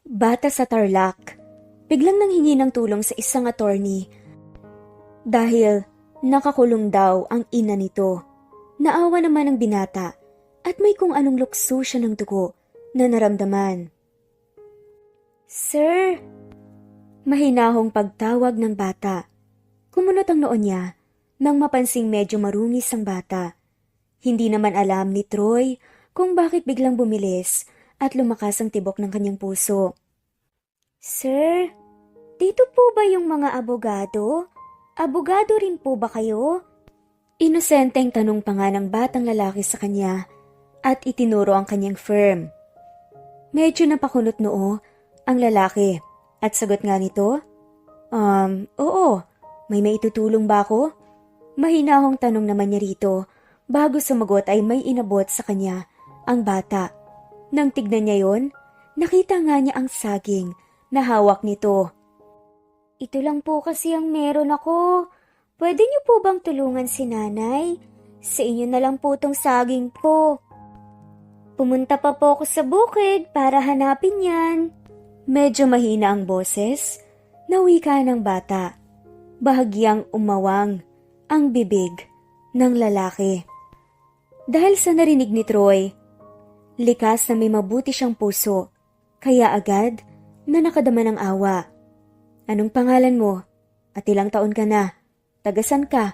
Bata sa Tarlac, biglang nanghingi ng tulong sa isang attorney dahil nakakulong daw ang ina nito. Naawa naman ang binata at may kung anong lukso siya ng dugo na naramdaman. "Sir!" Mahinahong pagtawag ng bata. Kumunot ang noo niya nang mapansing medyo marungis ang bata. Hindi naman alam ni Troy kung bakit biglang bumilis at lumakas ang tibok ng kanyang puso. "Sir, dito po ba yung mga abogado? Abogado rin po ba kayo?" Inosenteng tanong pa nga ng batang lalaki sa kanya at itinuro ang kanyang firm. Medyo napakunot noo ang lalaki at sagot nga nito, Oo, may maitutulong ba ako?" Mahinahong tanong naman niya rito. Bago sumagot ay may inabot sa kanya ang bata. Nang tignan niya yon, nakita nga niya ang saging na hawak nito. "Ito lang po kasi ang meron ako. Pwede niyo po bang tulungan si nanay? Sa inyo na lang po tong saging po. Pumunta pa po ako sa bukid para hanapin yan." Medyo mahina ang boses na wika ng bata. Bahagyang umawang ang bibig ng lalaki. Dahil sa narinig ni Troy, likas na may mabuti siyang puso, kaya agad na nakadama ng awa. "Anong pangalan mo? At ilang taon ka na? Tagasan ka?"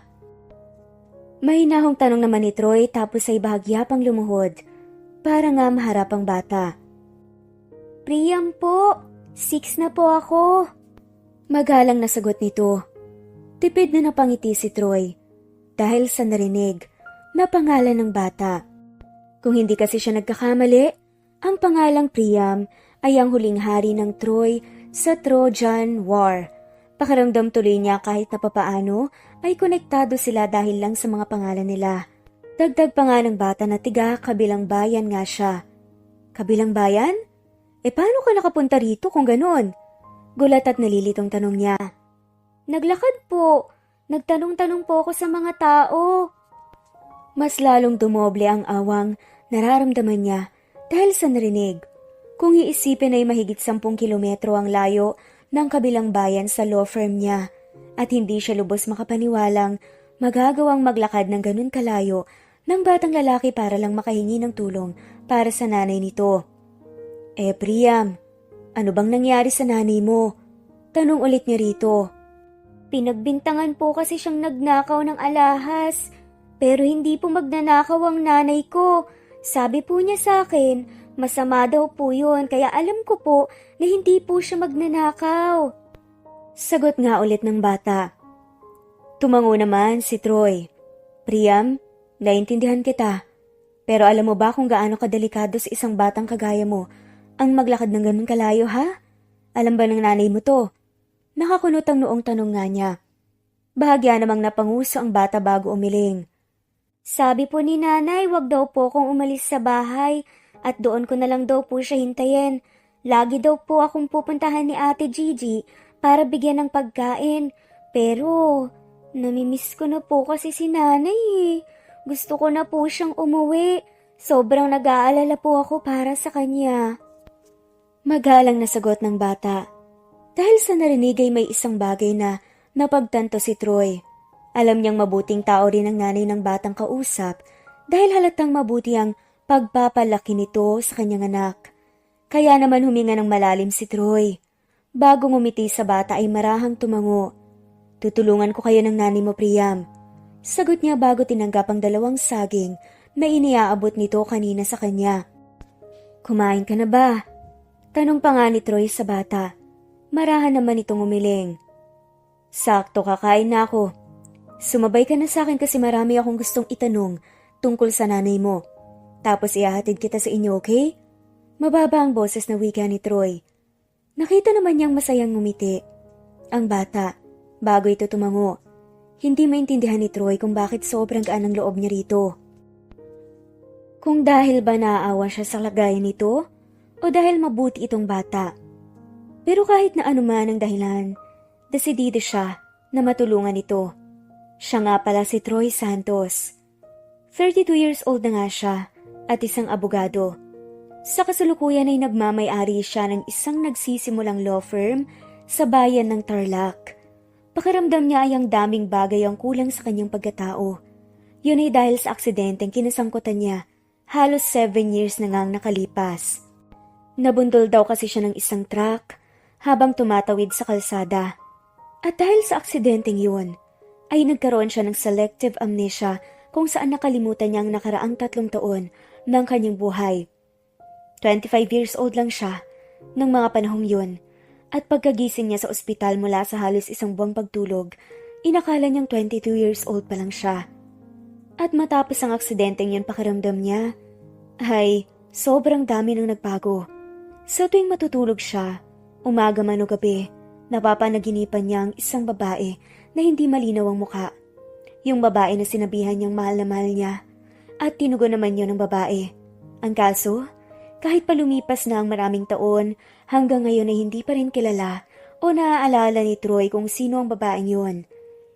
Mahinahong tanong naman ni Troy tapos ay bahagya pang lumuhod para nga maharap ang bata. "Priam po, 6 na po ako." Magalang na sagot nito. Tipid na napangiti si Troy dahil sa narinig na pangalan ng bata. Kung hindi kasi siya nagkakamali, ang pangalang Priam ay ang huling hari ng Troy sa Trojan War. Pakiramdam tuloy niya kahit na papaano ay konektado sila dahil lang sa mga pangalan nila. Dagdag pa nga ng bata na tiga kabilang bayan nga siya. "Kabilang bayan? Paano ka nakapunta rito kung ganon?" Gulat at nalilitong tanong niya. "Naglakad po. Nagtanong-tanong po ako sa mga tao." Mas lalong dumoble ang awang nararamdaman niya dahil sa narinig. Kung iisipin ay mahigit 10 kilometro ang layo ng kabilang bayan sa law firm niya at hindi siya lubos makapaniwalang magagawang maglakad ng ganun kalayo ng batang lalaki para lang makahingi ng tulong para sa nanay nito. Priam, ano bang nangyari sa nanay mo?" Tanong ulit niya rito. "Pinagbintangan po kasi siyang nagnakaw ng alahas. Pero hindi po magnanakaw ang nanay ko. Sabi po niya sa akin, masama daw po yun kaya alam ko po na hindi po siya magnanakaw." Sagot nga ulit ng bata. Tumango naman si Troy. "Priam, naintindihan kita. Pero alam mo ba kung gaano kadelikado sa isang batang kagaya mo ang maglakad ng ganun kalayo, ha? Alam ba ng nanay mo to?" Nakakunot ang noong tanong nga niya. Bahagya namang napanguso ang bata bago umiling. "Sabi po ni nanay, wag daw po akong umalis sa bahay at doon ko na lang daw po siya hintayin. Lagi daw po akong pupuntahan ni Ate Gigi para bigyan ng pagkain. Pero namimiss ko na po kasi si nanay eh. Gusto ko na po siyang umuwi. Sobrang nag-aalala po ako para sa kanya." Magalang na sagot ng bata. Dahil sa narinig ay may isang bagay na napagtanto si Troy. Alam niyang mabuting tao rin ang nanay ng batang kausap dahil halatang mabuti ang pagpapalaki nito sa kanyang anak. Kaya naman huminga ng malalim si Troy. Bago ngumiti sa bata ay marahang tumango. "Tutulungan ko kayo ng nanay mo, Priam." Sagot niya bago tinanggap ang 2 saging na iniaabot nito kanina sa kanya. "Kumain ka na ba?" Tanong pa nga ni Troy sa bata. Marahan naman itong umiling. "Sakto, kakain na ako. Sumabay ka na sa akin kasi marami akong gustong itanong tungkol sa nanay mo. Tapos ihahatid kita sa inyo, okay?" Mababa ang boses na wika ni Troy. Nakita naman niyang masayang ngumiti ang bata bago ito tumango. Hindi maintindihan ni Troy kung bakit sobrang gaan ang loob niya rito. Kung dahil ba naaawa siya sa lagayan nito o dahil mabuti itong bata. Pero kahit na anuman ang dahilan, desidido siya na matulungan ito. Siya nga pala si Troy Santos. 32 years old na nga siya at isang abogado. Sa kasalukuyan ay nagmamay-ari siya ng isang nagsisimulang law firm sa bayan ng Tarlac. Pakiramdam niya ay ang daming bagay ang kulang sa kanyang pagkatao. Yun ay dahil sa aksidenteng kinasangkutan niya. Halos 7 years na ngang nakalipas. Nabundol daw kasi siya ng isang truck habang tumatawid sa kalsada. At dahil sa aksidenteng yun, ay nagkaroon siya ng selective amnesia kung saan nakalimutan niya ang nakaraang 3 taon ng kanyang buhay. 25 years old lang siya ng mga panahong yun at pagkagising niya sa ospital mula sa halos 1 buwang pagtulog, inakala niyang 22 years old pa lang siya. At matapos ang aksidenteng yun pakiramdam niya, ay sobrang dami nang nagbago. Sa tuwing matutulog siya, umaga man o gabi, napapanaginipan niya ang isang babae na hindi malinaw ang muka. Yung babae na sinabihan niyang mahal na mahal niya at tinugon naman yun ng babae. Ang kaso, kahit pa lumipas na ang maraming taon, hanggang ngayon ay hindi pa rin kilala o naaalala ni Troy kung sino ang babaeng yun.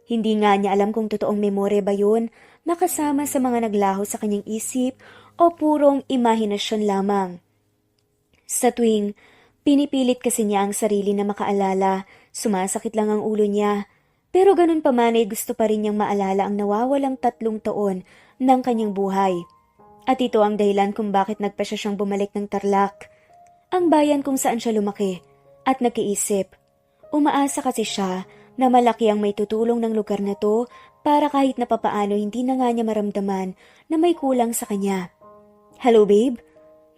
Hindi nga niya alam kung totoong memorya ba yun na kasama sa mga naglaho sa kanyang isip o purong imahinasyon lamang. Sa tuwing pinipilit kasi niya ang sarili na makaalala, sumasakit lang ang ulo niya. Pero ganun pa man ay gusto pa rin niyang maalala ang nawawalang 3 taon ng kanyang buhay. At ito ang dahilan kung bakit nagpasya siyang bumalik ng Tarlac, ang bayan kung saan siya lumaki, at nagkaisip. Umaasa kasi siya na malaki ang may tutulong ng lugar na to para kahit na papaano hindi na nga niya maramdaman na may kulang sa kanya. "Hello babe?"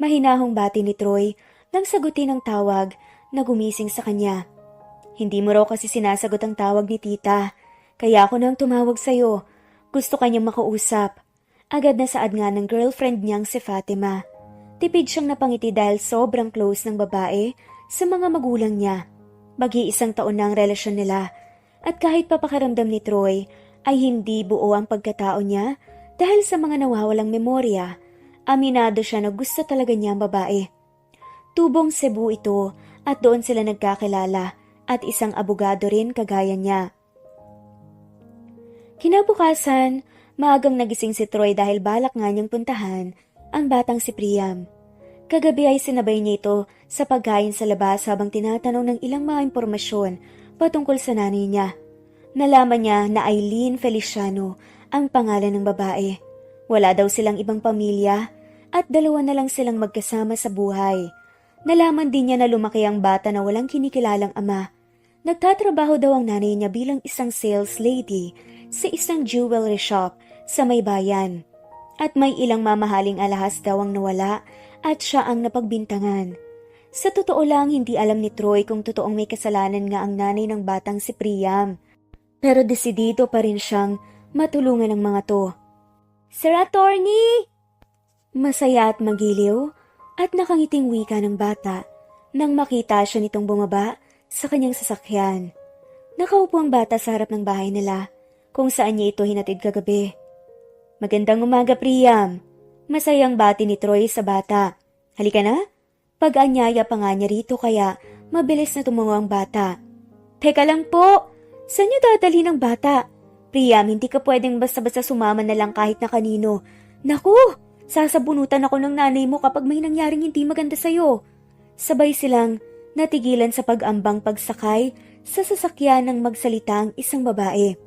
Mahinahong bati ni Troy nang sagutin ang tawag na gumising sa kanya. "Hindi mo raw kasi sinasagot ang tawag ni tita, kaya ako nang tumawag sa'yo. Gusto kanyang makausap." Agad na saad nga ng girlfriend niyang si Fatima. Tipid siyang napangiti dahil sobrang close ng babae sa mga magulang niya. Mag-iisang taon na ang relasyon nila at kahit papakiramdam ni Troy ay hindi buo ang pagkatao niya dahil sa mga nawawalang memorya, aminado siya na gusto talaga niya ang babae. Tubong Cebu ito at doon sila nagkakilala at isang abogado rin kagaya niya. Kinabukasan, maagang nagising si Troy dahil balak nga niyang puntahan ang batang si Priam. Kagabi ay sinabay niya ito sa pagkain sa labas habang tinatanong ng ilang mga impormasyon patungkol sa nanay niya. Nalaman niya na Eileen Feliciano ang pangalan ng babae. Wala daw silang ibang pamilya at 2 na lang silang magkasama sa buhay. Nalaman din niya na lumaki ang bata na walang kinikilalang ama. Nagtatrabaho daw ang nanay niya bilang isang sales lady sa isang jewelry shop sa may bayan. At may ilang mamahaling alahas daw ang nawala at siya ang napagbintangan. Sa totoo lang, hindi alam ni Troy kung totoong may kasalanan nga ang nanay ng batang si Priam. Pero desidido pa rin siyang matulungan ng mga to. "Sir Attorney!" Masaya at magiliw at nakangiting wika ng bata nang makita siya nitong bumaba sa kanyang sasakyan. Nakaupo ang bata sa harap ng bahay nila kung saan niya ito hinatid kagabi. "Magandang umaga, Priam." Masayang bati ni Troy sa bata. "Halika na?" Pag-anyaya pa nga niya rito kaya mabilis na tumungo ang bata. "Teka lang po, saan niyo dadalhin ang bata? Priam, hindi ka pwedeng basta-basta sumama na lang kahit na kanino. Naku, sasabunutan ako ng nanay mo kapag may nangyaring hindi maganda sa'yo." Sabay silang natigilan sa pag-ambang pagsakay sa sasakyan ng magsalita ang isang babae.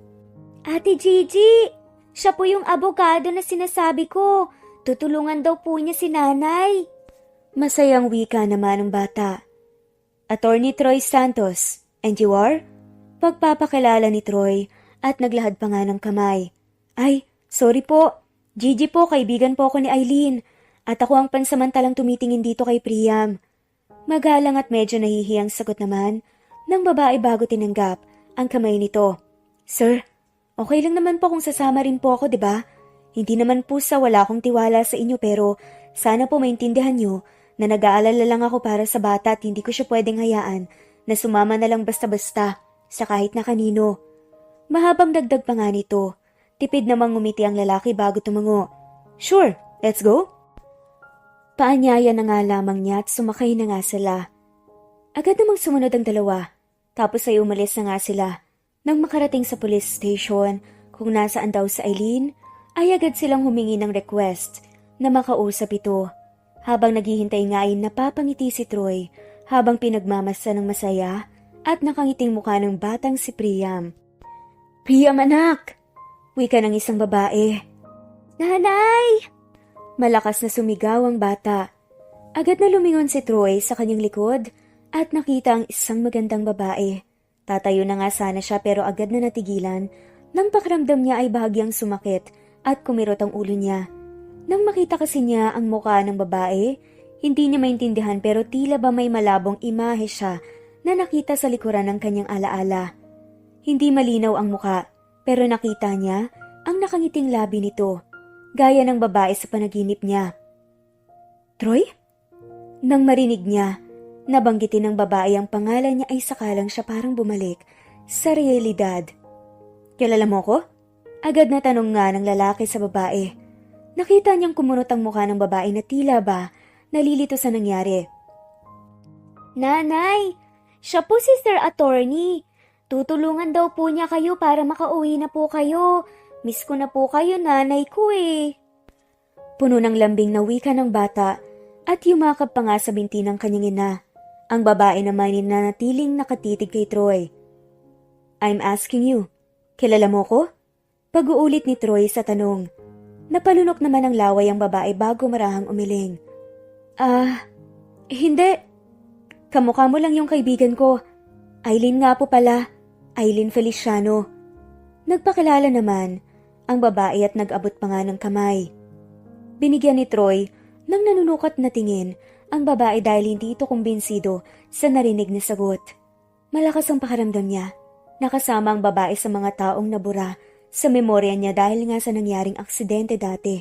"Ate Gigi, siya po yung abogado na sinasabi ko. Tutulungan daw po niya si nanay." Masayang wika naman ng bata. "Attorney Troy Santos, and you are?" Pagpapakilala ni Troy at naglahad pa nga ng kamay. "Ay, sorry po. Gigi po, kaibigan po ako ni Eileen. At ako ang pansamantalang tumitingin dito kay Priam." Magalang at medyo nahihiyang sagot naman ng babae bago tinanggap ang kamay nito. "Sir, okay lang naman po kung sasama rin po ako, 'di ba? Hindi naman po sa wala akong tiwala sa inyo pero sana po maintindihan niyo na nag-aalala lang ako para sa bata at hindi ko siya pwedeng hayaan na sumama na lang basta-basta sa kahit na kanino." Mahabang dagdag pa nga nito. Tipid namang ngumiti ang lalaki bago tumango. "Sure, let's go." Paanyaya na nga lamang niya at sumakay na nga sila. Agad namang sumunod ang dalawa. Tapos ay umalis na nga sila. Nang makarating sa police station kung nasaan daw sa Eileen, ay agad silang humingi ng request na makausap ito. Habang naghihintay nga ay napapangiti si Troy habang pinagmamasa ng masaya at nakangiting mukha ng batang si Priam. "Priam, anak!" Wika ng isang babae. "Nanay!" Malakas na sumigaw ang bata. Agad na lumingon si Troy sa kanyang likod at nakita ang isang magandang babae. Tatayo na nga sana siya pero agad na natigilan nang pakiramdam niya ay bahagyang sumakit at kumirot ang ulo niya. Nang makita kasi niya ang mukha ng babae, hindi niya maintindihan pero tila ba may malabong imahe siya na nakita sa likuran ng kanyang alaala. Hindi malinaw ang mukha pero nakita niya ang nakangiting labi nito, gaya ng babae sa panaginip niya. "Troy?" Nang marinig niya, nabanggitin ng babae ang pangalan niya ay sakalang siya parang bumalik sa realidad. "Kilala mo ko?" Agad na tanong nga ng lalaki sa babae. Nakita niyang kumunot ang mukha ng babae na tila ba nalilito sa nangyari. "Nanay, siya po si Sir Attorney. Tutulungan daw po niya kayo para makauwi na po kayo. Miss ko na po kayo, nanay ko eh." Puno ng lambing na wika ng bata at yumakap pa nga sa binti ng kanyang ina. Ang babae naman ay nanatiling nakatitig kay Troy. "I'm asking you, kilala mo ko?" Pag-uulit ni Troy sa tanong. Napalunok naman ng laway ang babae bago marahang umiling. Hindi. Kamukha mo lang yung kaibigan ko. Aileen nga po pala. Aileen Feliciano." Nagpakilala naman ang babae at nag-abot pa nga ng kamay. Binigyan ni Troy ng nanunukat na tingin ang babae dahil hindi ito kumbinsido sa narinig na sagot. Malakas ang pakiramdam niya. Nakasama ang babae sa mga taong nabura sa memorya niya dahil nga sa nangyaring aksidente dati.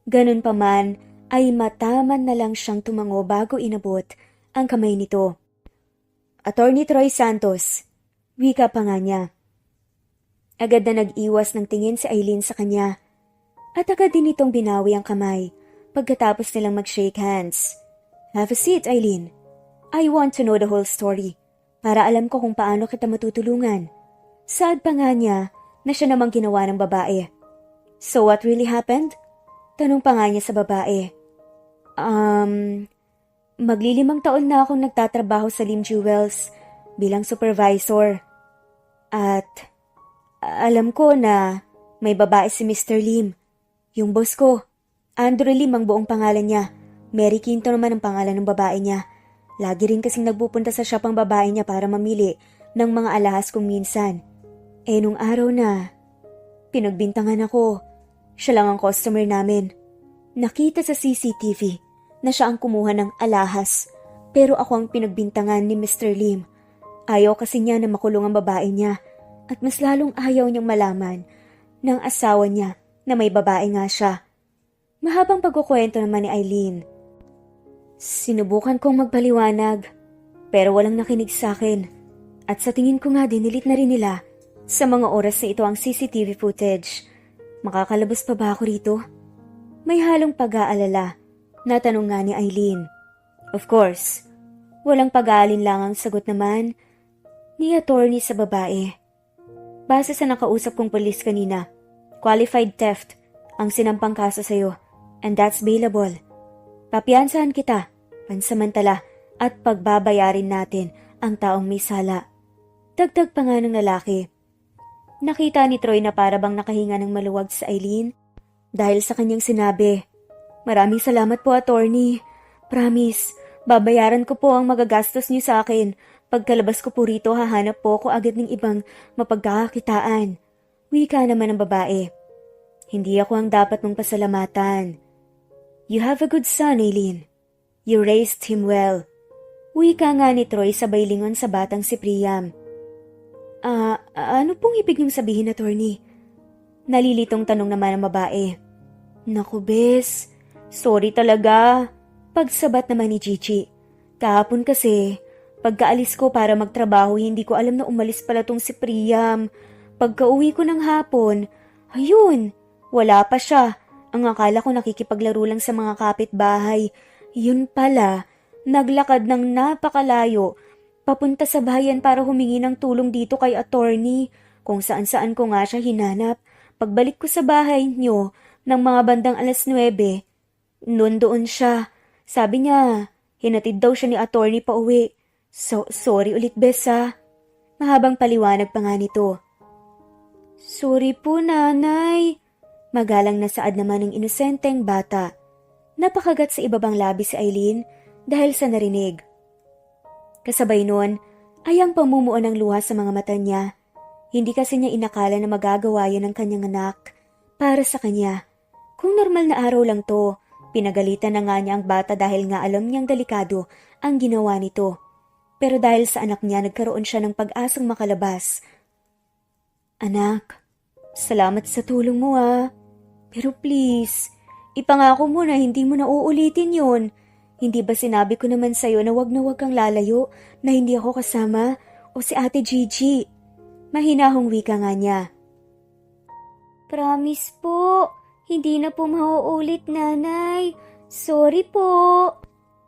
Ganun pa man ay mataman na lang siyang tumango bago inabot ang kamay nito. "Attorney Troy Santos," wika pa nga niya. Agad na nag-iwas ng tingin si Aileen sa kanya at agad din itong binawi ang kamay pagkatapos nilang mag-shake hands. "Have a seat, Aileen. I want to know the whole story para alam ko kung paano kita matutulungan." Saad pa nga niya na siya namang ginawa ng babae. "So what really happened?" Tanong pa nga niya sa babae. Maglilimang taon na akong nagtatrabaho sa Lim Jewels bilang supervisor. At alam ko na may babae si Mr. Lim, yung boss ko. Andrew Lim ang buong pangalan niya. Mary Quinto naman ang pangalan ng babae niya. Lagi rin kasing nagpupunta sa shop ang babae niya para mamili ng mga alahas kung minsan. Nung araw na pinagbintangan ako, siya lang ang customer namin. Nakita sa CCTV na siya ang kumuha ng alahas pero ako ang pinagbintangan ni Mr. Lim. Ayaw kasi niya na makulong ang babae niya at mas lalong ayaw niyang malaman ng asawa niya na may babae nga siya. Mahabang pagkukwento naman ni Aileen. Sinubukan kong magpaliwanag pero walang nakinig sa akin at sa tingin ko nga dinilit na rin nila sa mga oras na ito ang CCTV footage. Makakalabas pa ba ako rito? May halong pag-aalala na tanong nga ni Aileen. Of course, walang pag-aalinlangang sagot naman ni attorney sa babae. Base sa nakausap kong pulis kanina, qualified theft ang sinampang kaso sa'yo and that's bailable. Papiansahan kita, pansamantala at pagbabayarin natin ang taong may sala. Dagdag pa nga ng lalaki. Nakita ni Troy na para bang nakahinga ng maluwag sa Aileen dahil sa kanyang sinabi. "Maraming salamat po, attorney. Promise, babayaran ko po ang magagastos niyo sa akin. Pagkalabas ko po rito, hahanap po ako agad ng ibang mapagkakakitaan." Wika naman ng babae. "Hindi ako ang dapat mong pasalamatan. You have a good son, Aileen. You raised him well." Wika nga ni Troy sabay lingon sa batang si Priam. Ano pong ibig niyong sabihin, attorney?" Nalilitong tanong naman ng babae. "Naku, bes. Sorry talaga." Pagsabat naman ni Gigi. "Kahapon kasi, pagkaalis ko para magtrabaho, hindi ko alam na umalis pala tong si Priam. Pagka-uwi ko ng hapon, ayun, wala pa siya. Ang akala ko nakikipaglaro lang sa mga kapitbahay. Yun pala, naglakad ng napakalayo papunta sa bayan para humingi ng tulong dito kay attorney. Kung saan-saan ko nga siya hinanap. Pagbalik ko sa bahay niyo ng mga bandang 9:00, noon doon siya. Sabi niya, hinatid daw siya ni attorney pa uwi. Sorry ulit, Bes, ha. Mahabang paliwanag pa nga nito. Sorry po, nanay. Magalang na saad naman ng inosenteng bata. Napakagat sa ibabang labi si Eileen dahil sa narinig. Kasabay nun ay ang pamumuo ng luha sa mga mata niya. Hindi kasi niya inakala na magagawa yun ng kanyang anak para sa kanya. Kung normal na araw lang to, pinagalitan na nga niya ang bata dahil nga alam niyang delikado ang ginawa nito. Pero dahil sa anak niya, nagkaroon siya ng pag-asang makalabas. Anak, salamat sa tulong mo, ha. Pero please, ipangako mo na hindi mo na uulitin yun. Hindi ba sinabi ko naman sa'yo na wag kang lalayo, na hindi ako kasama, o si Ate Gigi? Mahinahong wika nga niya. Promise po, hindi na po mauulit, nanay. Sorry po.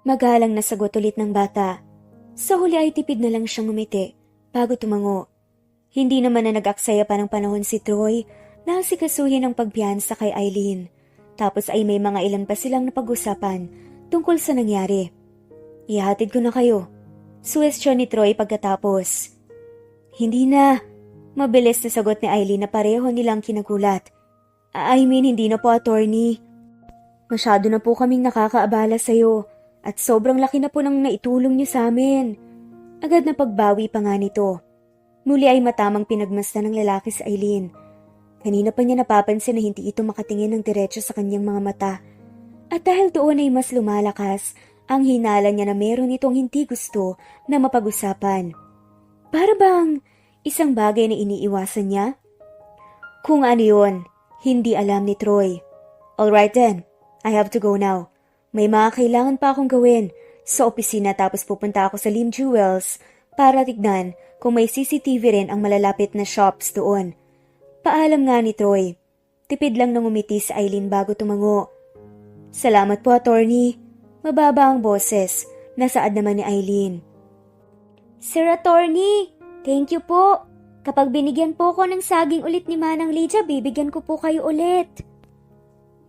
Magalang na sagot ulit ng bata. Sa huli ay tipid na lang siyang ngumiti bago tumango. Hindi naman na nag-aksaya pa ng panahon si Troy na asikasuhin ang pagpiyansa kay Eileen. Tapos ay may mga ilan pa silang napag-usapan tungkol sa nangyari. Ihatid ko na kayo. Suwestyon ni Troy pagkatapos. Hindi na. Mabilis na sagot ni Eileen na pareho nilang kinagulat. I mean, hindi na po, attorney. Masyado na po kaming nakakaabala sa'yo at sobrang laki na po ng naitulong niyo sa amin. Agad na pagbawi pa nga nito. Muli ay matamang pinagmasdan ng lalaki si Eileen. Kanina pa niya napapansin na hindi ito makatingin ng diretso sa kanyang mga mata. At dahil doon ay mas lumalakas ang hinala niya na meron itong hindi gusto na mapag-usapan. Para bang isang bagay na iniiwasan niya? Kung ano yun, hindi alam ni Troy. Alright then, I have to go now. May mga kailangan pa akong gawin sa opisina tapos pupunta ako sa Lim Jewels para tignan kung may CCTV rin ang malalapit na shops doon. Paalam nga ni Troy. Tipid lang nang umiti si Eileen bago tumango. Salamat po, attorney. Mababa ang boses. Nasaad naman ni Eileen. Sir Attorney, thank you po. Kapag binigyan po ko ng saging ulit ni Manang Lydia, bibigyan ko po kayo ulit.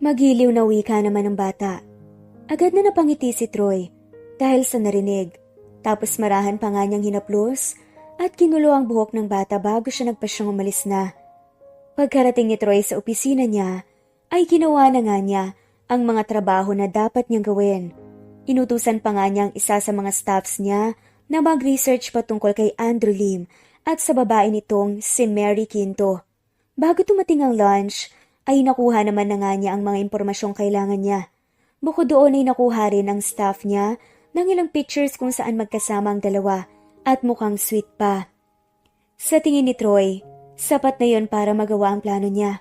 Magiliw na wika naman ng bata. Agad na napangiti si Troy dahil sa narinig. Tapos marahan pa nga niyang hinaplos at kinulo ang buhok ng bata bago siya nagpasyang umalis na. Pagkarating ni Troy sa opisina niya, ay ginawa na nga niya ang mga trabaho na dapat niyang gawin. Inutusan pa nga niya ang isa sa mga staffs niya na mag-research patungkol kay Andrew Lim at sa babae nitong si Mary Quinto. Bago tumating ang lunch, ay nakuha naman na nga niya ang mga impormasyong kailangan niya. Bukod doon ay nakuha rin ang staff niya ng ilang pictures kung saan magkasama ang dalawa at mukhang sweet pa. Sa tingin ni Troy, sapat na yon para magawa ang plano niya.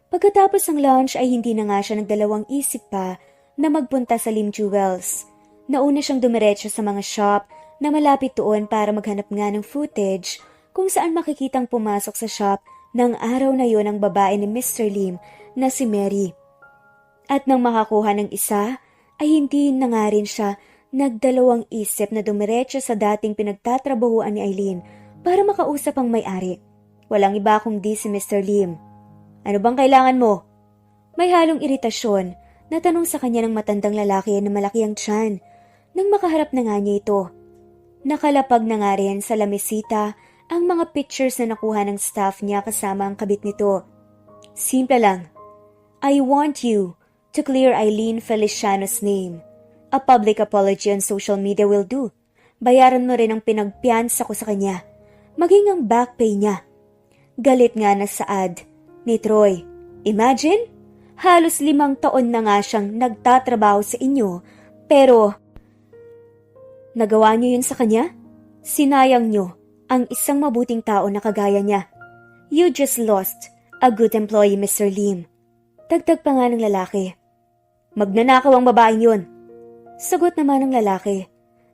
Pagkatapos ng lunch ay hindi na nga siya nagdalawang isip pa na magpunta sa Lim Jewels. Nauna siyang dumiretso sa mga shop na malapit doon para maghanap nga ng footage kung saan makikitang pumasok sa shop ng araw na yon ang babae ni Mr. Lim na si Mary. At nang makakuha ng isa, ay hindi na nga rin siya nagdalawang isip na dumiretso sa dating pinagtatrabahuan ni Eileen para makausap ang may-ari. Walang iba kundi si Mr. Lim. Ano bang kailangan mo? May halong iritasyon na tanong sa kanya ng matandang lalaki na malaki ang tiyan. Nang makaharap na nga niya ito, nakalapag na nga rin sa lamesita ang mga pictures na nakuha ng staff niya kasama ang kabit nito. Simple lang. I want you to clear Eileen Feliciano's name. A public apology on social media will do. Bayaran mo rin ang pinagpiansa ko sa kanya. Maging ang back pay niya. Galit nga na saad ni Troy. Imagine, halos 5 taon na nga siyang nagtatrabaho sa inyo, pero nagawa niyo yun sa kanya? Sinayang niyo ang isang mabuting tao na kagaya niya. You just lost a good employee, Mr. Lim. Dagdag pa nga ng lalaki. Magnanakaw ang babaeng yun. Sagot naman ng lalaki.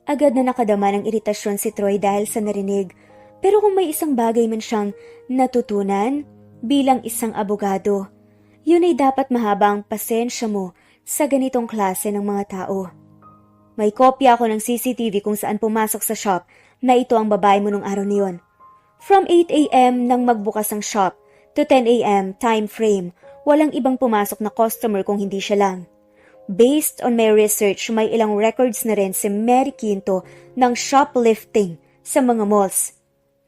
Agad na nakadama ng iritasyon si Troy dahil sa narinig. Pero kung may isang bagay man siyang natutunan bilang isang abogado, yun ay dapat mahaba ang pasensya mo sa ganitong klase ng mga tao. May kopya ako ng CCTV kung saan pumasok sa shop na ito ang babae mo nung araw na yun. From 8 a.m. nang magbukas ang shop to 10 a.m. time frame, walang ibang pumasok na customer kung hindi siya lang. Based on my research, may ilang records na rin si Mary Quinto ng shoplifting sa mga malls.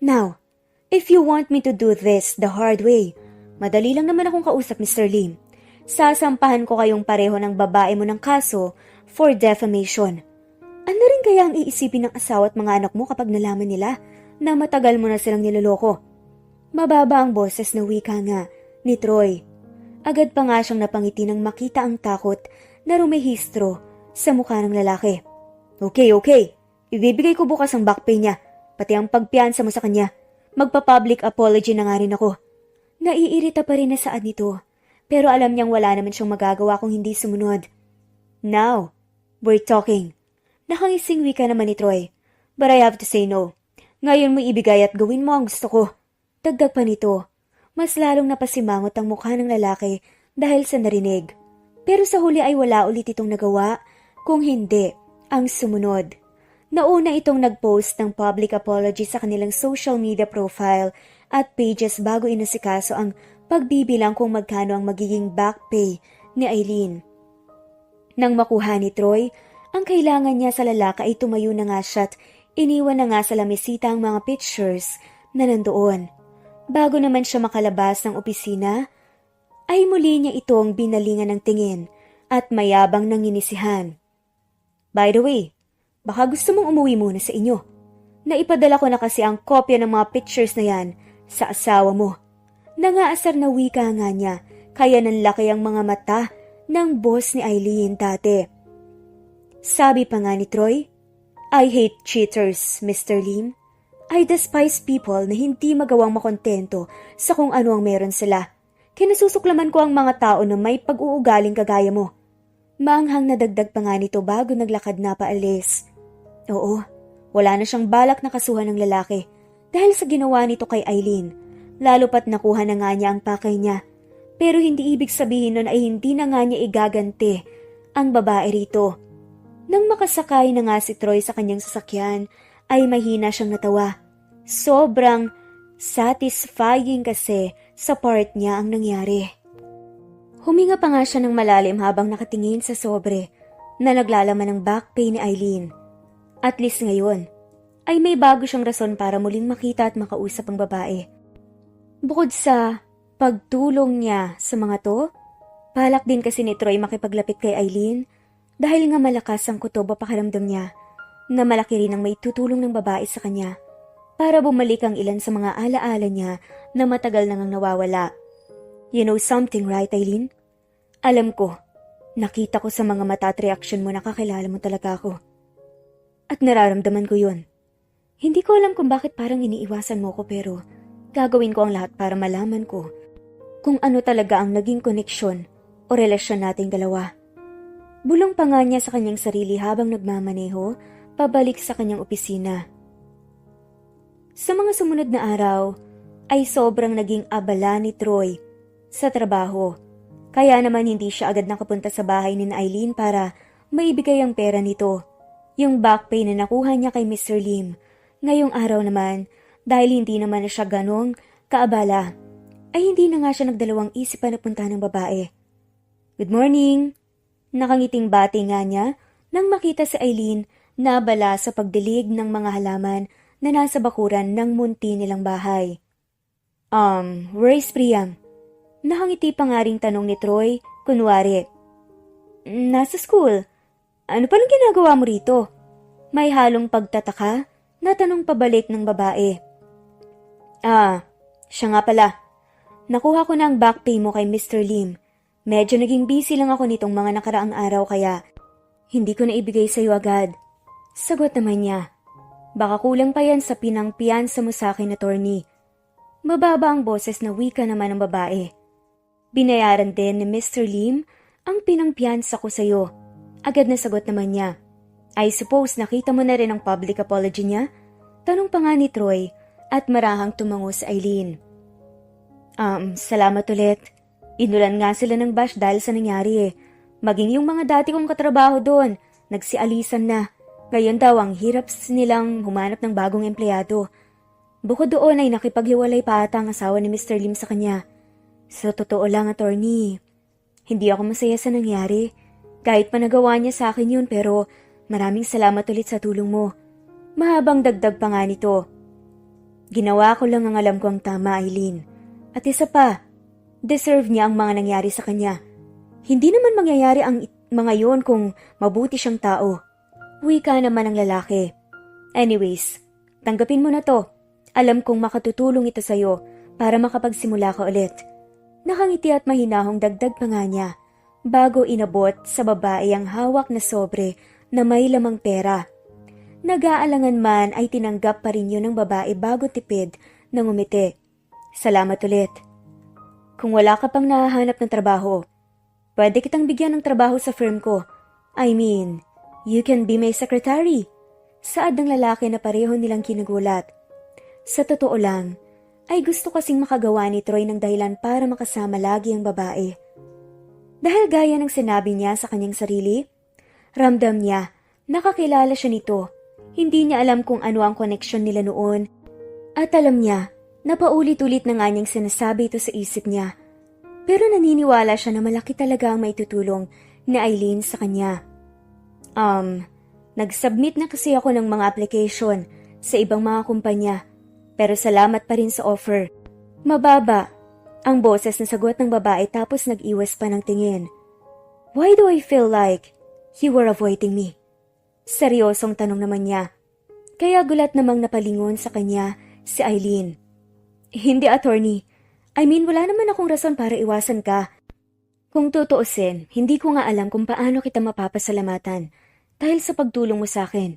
Now, if you want me to do this the hard way, madali lang naman akong kausap, Mr. Lim. Sasampahan ko kayong pareho ng babae mo ng kaso for defamation. Ano rin kaya ang iisipin ng asawa at mga anak mo kapag nalaman nila na matagal mo na silang niloloko? Mababa ang boses na wika nga ni Troy. Agad pa nga siyang napangiti nang makita ang takot na rumehistro sa mukha ng lalaki. Okay. Ibibigay ko bukas ang back pay niya, pati ang pagpiansa mo sa kanya. Magpa-public apology na nga rin ako. Naiirita pa rin na saad nito, pero alam niyang wala naman siyang magagawa kung hindi sumunod. Now, we're talking. Nakangising wika naman ni Troy. But I have to say no. Ngayon mo ibigay at gawin mo ang gusto ko. Dagdag pa nito. Mas lalong napasimangot ang mukha ng lalaki dahil sa narinig. Pero sa huli ay wala ulit itong nagawa, kung hindi, ang sumunod. Nauna itong nag-post ng public apology sa kanilang social media profile at pages bago inasikaso ang pagbibilang kung magkano ang magiging back pay ni Aileen. Nang makuha ni Troy, ang kailangan niya sa lalaki ay tumayo na nga siya at iniwan na nga sa lamisita ang mga pictures na nandoon. Bago naman siya makalabas ng opisina, ay muli niya itong binalingan ng tingin at mayabang nanginisihan. By the way, baka gusto mong umuwi muna sa inyo. Naipadala ko na kasi ang kopya ng mga pictures na yan sa asawa mo. Nangaasar na wika nga niya, kaya nanlaki ang mga mata ng boss ni Aileen dati. Sabi pa nga ni Troy, I hate cheaters, Mr. Lim. I despise people na hindi magawang makontento sa kung ano ang meron sila. Kinasusuklaman ko ang mga tao na may pag-uugaling kagaya mo. Maanghang nadagdag pa nga nito bago naglakad na paalis. Oo, wala na siyang balak na kasuhan ng lalaki dahil sa ginawa nito kay Aileen. Lalo pat nakuha na nga niya ang pakay niya. Pero hindi ibig sabihin nun ay hindi na nga niya igaganti ang babae rito. Nang makasakay na nga si Troy sa kanyang sasakyan, ay mahina siyang natawa. Sobrang satisfying kasi sa part niya ang nangyari. Huminga pa nga siya ng malalim habang nakatingin sa sobre na naglalaman ng back pay ni Aileen. At least ngayon, ay may bago siyang rason para muling makita at makausap ang babae. Bukod sa pagtulong niya sa mga to, balak din kasi ni Troy makipaglapit kay Aileen dahil nga malakas ang kutob o pakiramdam niya na malaki rin ang may tutulong ng babae sa kanya para bumalik ang ilan sa mga alaala niya na matagal nang nawawala. You know something, right, Aileen? Alam ko, nakita ko sa mga mata at reaksyon mo na kakilala mo talaga ako. At nararamdaman ko yun. Hindi ko alam kung bakit parang iniiwasan mo ko pero gagawin ko ang lahat para malaman ko kung ano talaga ang naging koneksyon o relasyon nating dalawa. Bulong pa nga niya sa kanyang sarili habang nagmamaneho pabalik sa kanyang opisina. Sa mga sumunod na araw, ay sobrang naging abala ni Troy sa trabaho. Kaya naman hindi siya agad nakapunta sa bahay ni Aileen para maibigay ang pera nito. Yung back pay na nakuha niya kay Mr. Lim. Ngayong araw naman, dahil hindi naman na siya ganong kaabala, ay hindi na nga siya nagdalawang isip pa napunta ng babae. Good morning! Nakangiting bati nga niya nang makita si Aileen na abala sa pagdilig ng mga halaman na nasa bakuran ng munti nilang bahay. Where is Priam? Nakangiti pa nga ring tanong ni Troy, kunwari. Nasa school. Ano palang ginagawa mo rito? May halong pagtataka na tanong pabalik ng babae. Siya nga pala. Nakuha ko na ang back pay mo kay Mr. Lim. Medyo naging busy lang ako nitong mga nakaraang araw kaya hindi ko na ibigay sa'yo agad. Sagot naman niya. Baka kulang pa yan sa pinangpiyansa mo sa akin, attorney. Mababa ang boses na wika naman ng babae. Binayaran din ni Mr. Lim ang pinangpiyansa ko sa'yo. Agad na sagot naman niya. I suppose nakita mo na rin ang public apology niya? Tanong pa nga ni Troy at marahang tumango sa Aileen. Salamat ulit. Inulan nga sila ng bash dahil sa nangyari eh. Maging yung mga dati kong katrabaho doon, nagsialisan na. Ngayon daw ang hirap nilang humanap ng bagong empleyado. Bukod doon ay nakipaghiwalay pa ata ang asawa ni Mr. Lim sa kanya. Sa totoo lang, attorney, hindi ako masaya sa nangyari. Kahit pa nagawa niya sa akin yun pero maraming salamat ulit sa tulong mo. Mahabang dagdag pa nga nito. Ginawa ko lang ang alam ko ang tama, Aileen. At isa pa, deserve niya ang mga nangyari sa kanya. Hindi naman mangyayari ang mga yon kung mabuti siyang tao. Wika naman ang lalaki. Anyways, tanggapin mo na to. Alam kong makatutulong ito sa'yo para makapagsimula ka ulit. Nakangiti at mahinahong dagdag pa nga niya bago inabot sa babae ang hawak na sobre na may lamang pera. Nag-aalangan man ay tinanggap pa rin yun ng babae bago tipid na ngumiti. Salamat ulit. Kung wala ka pang nahahanap ng trabaho, pwede kitang bigyan ng trabaho sa firm ko. I mean, you can be my secretary. Saad ng lalaki na pareho nilang kinagulat. Sa totoo lang, ay gusto kasing makagawa ni Troy ng dahilan para makasama lagi ang babae. Dahil gaya ng sinabi niya sa kanyang sarili, ramdam niya, nakakilala siya nito. Hindi niya alam kung ano ang koneksyon nila noon. At alam niya, na paulit-ulit na nga niyang sinasabi ito sa isip niya. Pero naniniwala siya na malaki talaga ang maitutulong ni Aileen sa kanya. Nag-submit na kasi ako ng mga application sa ibang mga kumpanya. Pero salamat pa rin sa offer. Mababa ang boses na sagot ng babae tapos nag-iwas pa ng tingin. Why do I feel like you were avoiding me? Seryosong tanong naman niya. Kaya gulat namang napalingon sa kanya si Aileen. Hindi, attorney. I mean, wala naman akong rason para iwasan ka. Kung tutuusin, hindi ko nga alam kung paano kita mapapasalamatan dahil sa pagtulong mo sa akin.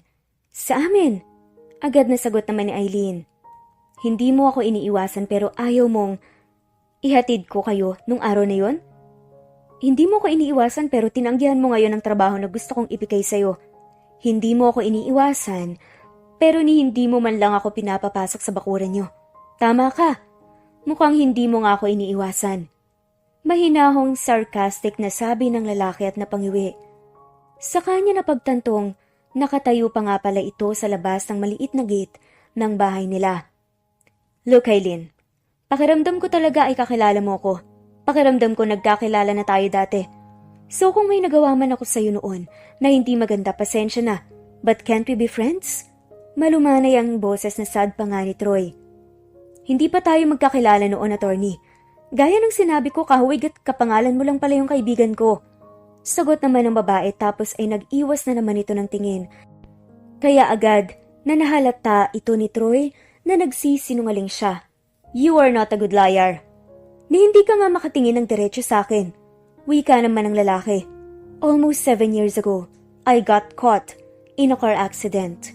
Sa amin. Agad na sagot naman ni Aileen. Hindi mo ako iniiwasan pero ayaw mong ihatid ko kayo nung araw na yon? Hindi mo ako iniiwasan pero tinanggihan mo ngayon ang trabaho na gusto kong ibigay sa'yo. Hindi mo ako iniiwasan pero hindi mo man lang ako pinapapasok sa bakuran nyo. Tama ka. Mukhang hindi mo nga ako iniiwasan. Mahinahong sarcastic na sabi ng lalaki at napangiwi. Sa kanya napagtantong nakatayo pa nga pala ito sa labas ng maliit na gate ng bahay nila. Look, Aileen, pakiramdam ko talaga ay kakilala mo ko. Pakiramdam ko nagkakilala na tayo dati. So kung may nagawa man ako sa'yo noon na hindi maganda, pasensya na. But can't we be friends? Malumanay ang boses na sad pa nga ni Troy. Hindi pa tayo magkakilala noon, attorney. Gaya ng sinabi ko, kahuwig at kapangalan mo lang pala yung kaibigan ko. Sagot naman ng babae tapos ay nag-iwas na naman ito ng tingin. Kaya agad na nahalata ito ni Troy na nagsisinungaling siya. You are not a good liar. Ni hindi ka nga makatingin ng diretso sa akin. Wika naman ng lalaki. Almost 7 years ago, I got caught in a car accident.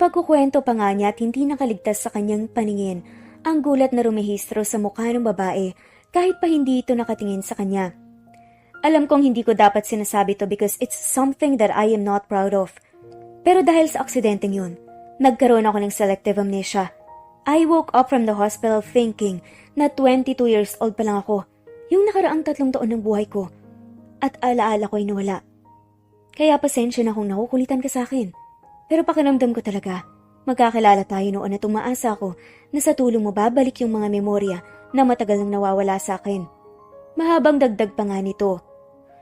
Pagkukwento pa nga niya at hindi nakaligtas sa kanyang paningin ang gulat na rumehistro sa mukha ng babae kahit pa hindi ito nakatingin sa kanya. Alam kong hindi ko dapat sinasabi to because it's something that I am not proud of. Pero dahil sa aksidenteng yun, nagkaroon ako ng selective amnesia. I woke up from the hospital thinking na 22 years old pa lang ako, yung nakaraang 3 taon ng buhay ko. At alaala ko ay nawala. Kaya pasensya na kung nakukulitan ka sa akin. Pero pakiramdam ko talaga, magkakilala tayo noon at umaasa ako na sa tulong mo babalik yung mga memorya na matagal nang nawawala sa akin. Mahabang dagdag pa nga nito.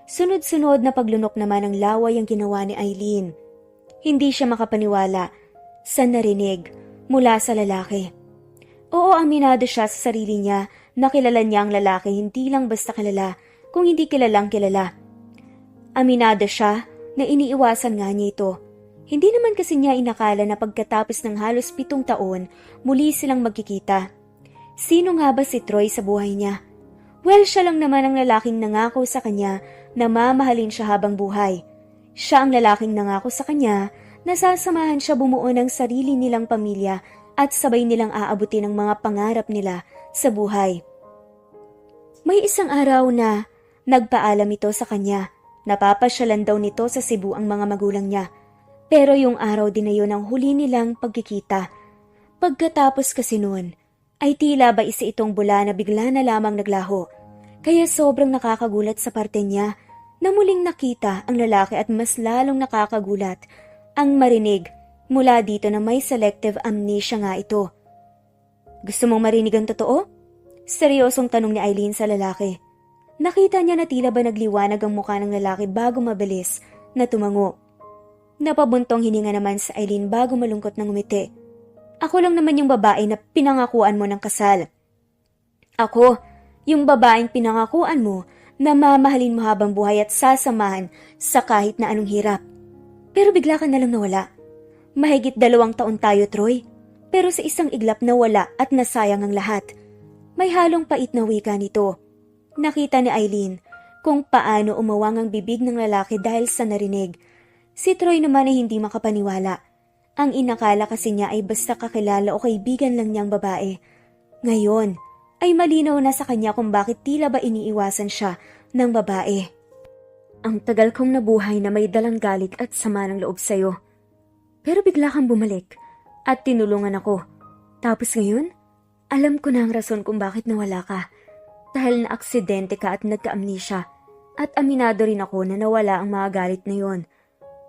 Sunod-sunod na paglunok naman ng laway ang ginawa ni Aileen. Hindi siya makapaniwala sa narinig mula sa lalaki. Oo, aminado siya sa sarili niya na kilala niya ang lalaki hindi lang basta kilala, kung hindi kilalang kilala. Aminado siya na iniiwasan nga niya ito. Hindi naman kasi niya inakala na pagkatapos ng halos 7 taon, muli silang magkikita. Sino nga ba si Troy sa buhay niya? Well, siya lang naman ang lalaking nangako sa kanya na mamahalin siya habang buhay. Siya ang lalaking nangako sa kanya na sasamahan siya bumuo ng sarili nilang pamilya at sabay nilang aabutin ang mga pangarap nila sa buhay. May isang araw na nagpaalam ito sa kanya. Napapasyalan daw nito sa Cebu ang mga magulang niya. Pero yung araw din na yun ang huli nilang pagkikita. Pagkatapos kasi noon, ay tila ba isa itong bula na bigla na lamang naglaho. Kaya sobrang nakakagulat sa parte niya na muling nakita ang lalaki at mas lalong nakakagulat ang marinig mula dito na may selective amnesia nga ito. Gusto mong marinig ang totoo? Seryosong tanong ni Aileen sa lalaki. Nakita niya na tila ba nagliwanag ang mukha ng lalaki bago mabilis na tumango. Napabuntong hininga naman sa Eileen bago malungkot na ngumiti. Ako lang naman yung babae na pinangakuan mo ng kasal. Ako, yung babaeng pinangakuan mo na mamahalin mo habang buhay at sasamahan sa kahit na anong hirap. Pero bigla ka nalang nawala. Mahigit 2 taon tayo, Troy. Pero sa isang iglap nawala at nasayang ang lahat. May halong pait na wika nito. Nakita ni Eileen kung paano umawang ang bibig ng lalaki dahil sa narinig. Si Troy naman ay hindi makapaniwala. Ang inakala kasi niya ay basta kakilala o kaibigan lang niyang babae. Ngayon, ay malinaw na sa kanya kung bakit tila ba iniiwasan siya ng babae. Ang tagal kong nabuhay na may dalang galit at sama ng loob sa'yo. Pero bigla kang bumalik at tinulungan ako. Tapos ngayon, alam ko na ang rason kung bakit nawala ka. Dahil na-aksidente ka at nagka-amnesia. At aminado rin ako na nawala ang mga galit na yon.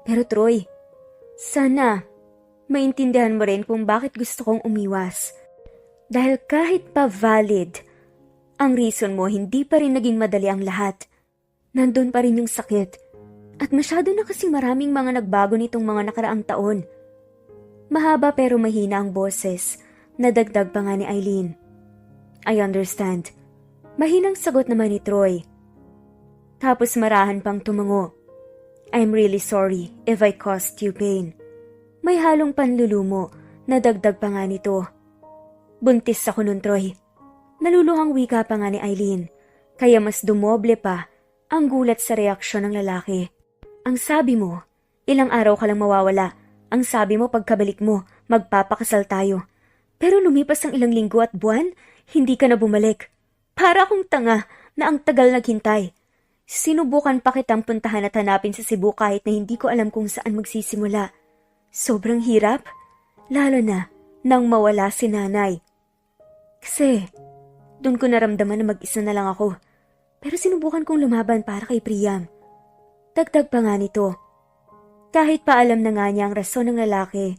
Pero Troy, sana maintindihan mo rin kung bakit gusto kong umiwas. Dahil kahit pa valid, ang reason mo hindi pa rin naging madali ang lahat. Nandun pa rin yung sakit. At masyado na kasing maraming mga nagbago nitong mga nakaraang taon. Mahaba pero mahina ang boses. Nadagdag pa nga ni Eileen. I understand. Mahinang sagot naman ni Troy. Tapos marahan pang tumango. I'm really sorry if I caused you pain. May halong panlulumo na dagdag pa nga nito. Buntis ako nun, Troy. Naluluhang wika pa nga ni Eileen. Kaya mas dumoble pa ang gulat sa reaksyon ng lalaki. Ang sabi mo, ilang araw ka lang mawawala. Ang sabi mo pagkabalik mo, magpapakasal tayo. Pero lumipas ang ilang linggo at buwan, hindi ka na bumalik. Para akong tanga na ang tagal naghintay. Sinubukan pa kitang puntahan at hanapin sa Cebu kahit na hindi ko alam kung saan magsisimula. Sobrang hirap, lalo na nang mawala si nanay. Kasi, doon ko naramdaman na mag-isa na lang ako. Pero sinubukan kong lumaban para kay Priam. Dagdag pa nga nito. Kahit pa alam na nga niya ang rason ng lalaki,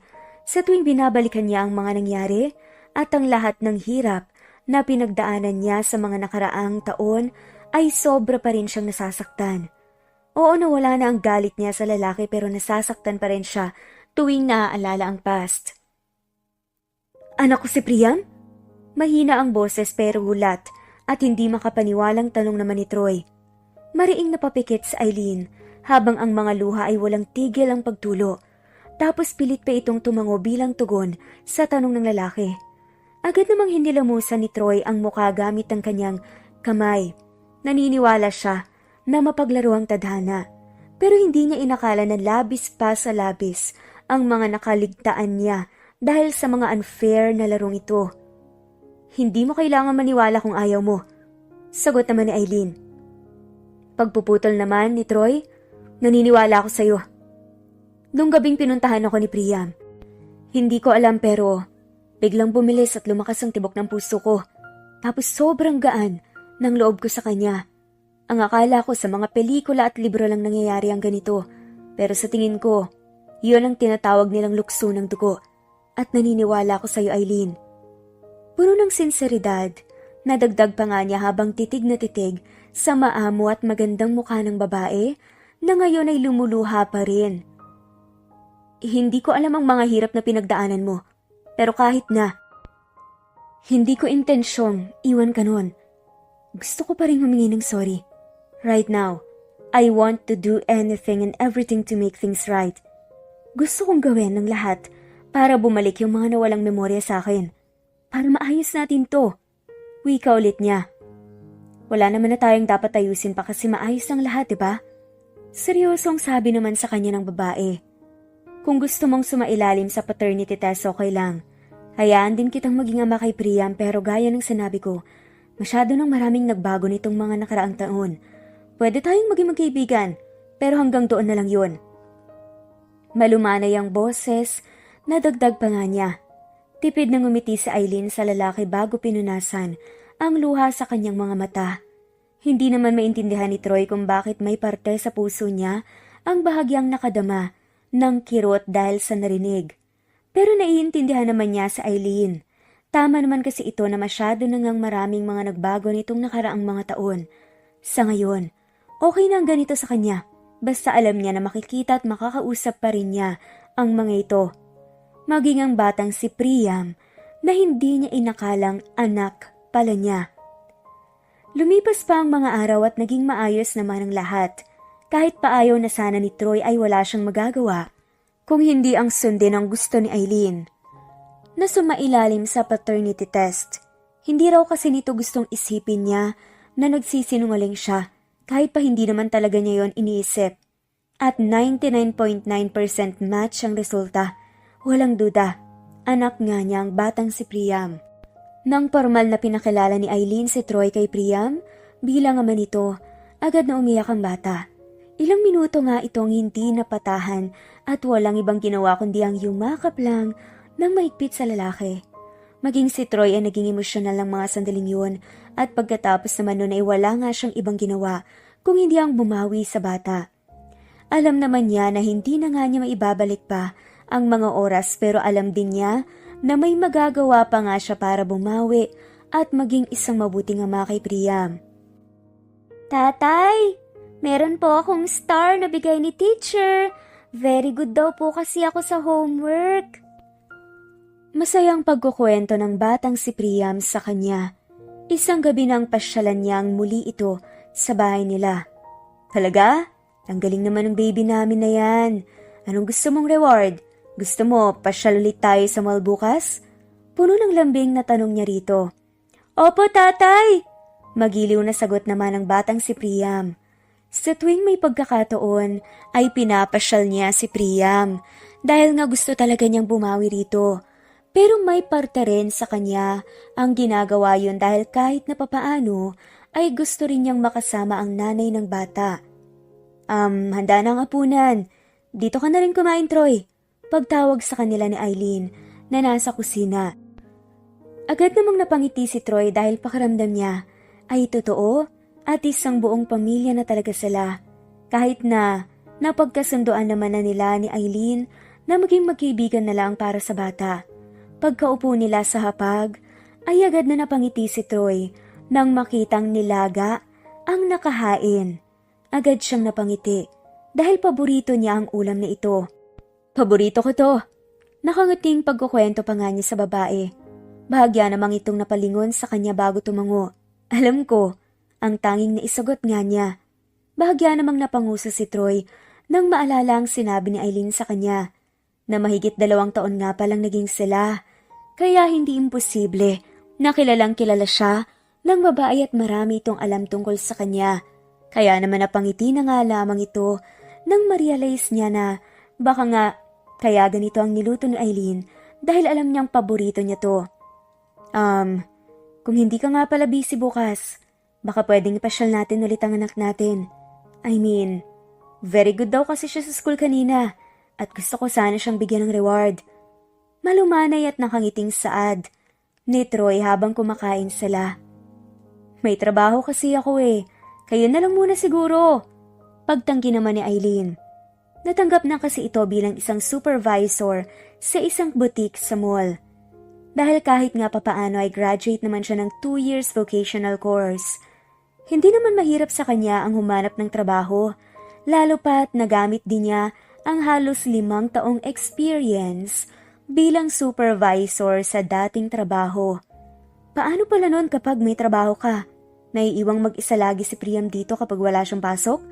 sa tuwing binabalikan niya ang mga nangyari at ang lahat ng hirap na pinagdaanan niya sa mga nakaraang taon, ay sobra pa rin siyang nasasaktan. Oo, nawala na ang galit niya sa lalaki pero nasasaktan pa rin siya tuwing naaalala ang past. Anak ko si Priam? Mahina ang boses pero gulat at hindi makapaniwalang tanong naman ni Troy. Mariing napapikit sa Eileen habang ang mga luha ay walang tigil ang pagtulo. Tapos pilit pa itong tumango bilang tugon sa tanong ng lalaki. Agad namang hindi lamusan ni Troy ang mukha gamit ang kanyang kamay. Naniniwala siya na mapaglaro ang tadhana. Pero hindi niya inakala na labis pa sa labis ang mga nakaligtaan niya dahil sa mga unfair na larong ito. Hindi mo kailangan maniwala kung ayaw mo. Sagot naman ni Eileen. Pagpuputol naman ni Troy, naniniwala ako sa'yo. Nung gabing pinuntahan ako ni Priam, hindi ko alam pero biglang bumilis at lumakas ang tibok ng puso ko. Tapos sobrang gaan ng loob ko sa kanya. Ang akala ko sa mga pelikula at libro lang nangyayari ang ganito. Pero sa tingin ko, yun ang tinatawag nilang lukso ng dugo. At naniniwala ko sa iyo, Eileen. Puno ng sinseridad, nadagdag pa nga niya habang titig na titig sa maamo at magandang mukha ng babae na ngayon ay lumuluha pa rin. Hindi ko alam ang mga hirap na pinagdaanan mo. Pero kahit na, hindi ko intensyong iwan ka nun. Gusto ko pa rin humingi ng sorry. Right now, I want to do anything and everything to make things right. Gusto kong gawin ng lahat para bumalik yung mga nawalang memorya sa akin. Para maayos natin to. Wika ulit niya. Wala naman na tayong dapat ayusin pa kasi maayos ang lahat, diba? Seryosong sabi naman sa kanya ng babae. Kung gusto mong sumailalim sa paternity test, okay lang. Hayaan din kitang maging ama kay Priam pero gaya ng sinabi ko, masyado nang maraming nagbago nitong mga nakaraang taon. Pwede tayong maging magkaibigan, pero hanggang doon na lang yun. Malumanay ang boses, nadagdag pa nga niya. Tipid na ngumiti si Eileen sa lalaki bago pinunasan ang luha sa kanyang mga mata. Hindi naman maintindihan ni Troy kung bakit may parte sa puso niya ang bahagyang nakadama ng kirot dahil sa narinig. Pero naiintindihan naman niya sa Eileen. Tama naman kasi ito na masyado na ngang maraming mga nagbago nitong nakaraang mga taon. Sa ngayon, okay na ang ganito sa kanya. Basta alam niya na makikita at makakausap pa rin niya ang mga ito. Maging ang batang si Priam na hindi niya inakalang anak pala niya. Lumipas pa ang mga araw at naging maayos naman ang lahat. Kahit paayaw na sana ni Troy ay wala siyang magagawa kung hindi ang sundin ang gusto ni Eileen. Na sumailalim sa paternity test. Hindi raw kasi nito gustong isipin niya na nagsisinungaling siya kahit pa hindi naman talaga niya yon iniisip. At 99.9% match ang resulta. Walang duda, anak nga niya ang batang si Priam. Nang formal na pinakilala ni Eileen si Troy kay Priam bilang ama nito, agad na umiyak ang bata. Ilang minuto nga itong hindi napatahan at walang ibang ginawa kundi ang yumakap lang ng mahigpit sa lalaki. Maging si Troy ay naging emosyonal ng mga sandaling yun at pagkatapos naman nun ay wala nga siyang ibang ginawa kung hindi ang bumawi sa bata. Alam naman niya na hindi na nga niya maibabalik pa ang mga oras pero alam din niya na may magagawa pa nga siya para bumawi at maging isang mabuting ama kay Priam. Tatay, meron po akong star na bigay ni teacher. Very good daw po kasi ako sa homework. Masayang pagkukwento ng batang si Priam sa kanya. Isang gabi nang pasyalan niyang muli ito sa bahay nila. Talaga? Ang galing naman ng baby namin na yan. Anong gusto mong reward? Gusto mo pasyal ulit tayo sa mall bukas? Puno ng lambing na tanong niya rito. Opo, tatay! Magiliw na sagot naman ng batang si Priam. Sa tuwing may pagkakataon ay pinapasyal niya si Priam dahil nga gusto talaga niyang bumawi rito. Pero may parte rin sa kanya ang ginagawa yun dahil kahit na papaano ay gusto rin niyang makasama ang nanay ng bata. Handa na ang hapunan. Dito ka na rin kumain, Troy. Pagtawag sa kanila ni Eileen na nasa kusina. Agad namang napangiti si Troy dahil pakiramdam niya ay totoo at isang buong pamilya na talaga sila. Kahit na napagkasunduan naman na nila ni Eileen na maging magkaibigan na lang para sa bata. Pagkaupo nila sa hapag, ay agad na napangiti si Troy nang makitang nilaga ang nakahain. Agad siyang napangiti dahil paborito niya ang ulam na ito. Paborito ko to. Nakangating pagkukwento pa nga niya sa babae. Bahagya namang itong napalingon sa kanya bago tumango. Alam ko, ang tanging naisagot nga niya. Bahagya namang napangusa si Troy nang maalala ang sinabi ni Eileen sa kanya na mahigit 2 taon nga palang naging sila. Kaya hindi imposible na kilalang kilala siya ng babae at marami itong alam tungkol sa kanya. Kaya naman napangiti na nga lamang ito nang ma-realize niya na baka nga kaya ganito ang niluto ni Eileen dahil alam niyang paborito niya to. Kung hindi ka nga pala busy bukas, baka pwedeng ipasyal natin ulit ang anak natin. I mean, very good daw kasi siya sa school kanina at gusto ko sana siyang bigyan ng reward. Malumanay at nakangiting saad ni Troy habang kumakain sila. May trabaho kasi ako kayo na lang muna siguro. Pagtanggi naman ni Eileen. Natanggap na kasi ito bilang isang supervisor sa isang boutique sa mall. Dahil kahit nga papaano ay graduate naman siya ng 2 years vocational course. Hindi naman mahirap sa kanya ang humanap ng trabaho, lalo pa't nagamit din niya ang halos 5 taong experience bilang supervisor sa dating trabaho. Paano pala nun kapag may trabaho ka? Naiiwang mag-isa lagi si Priam dito kapag wala siyang pasok?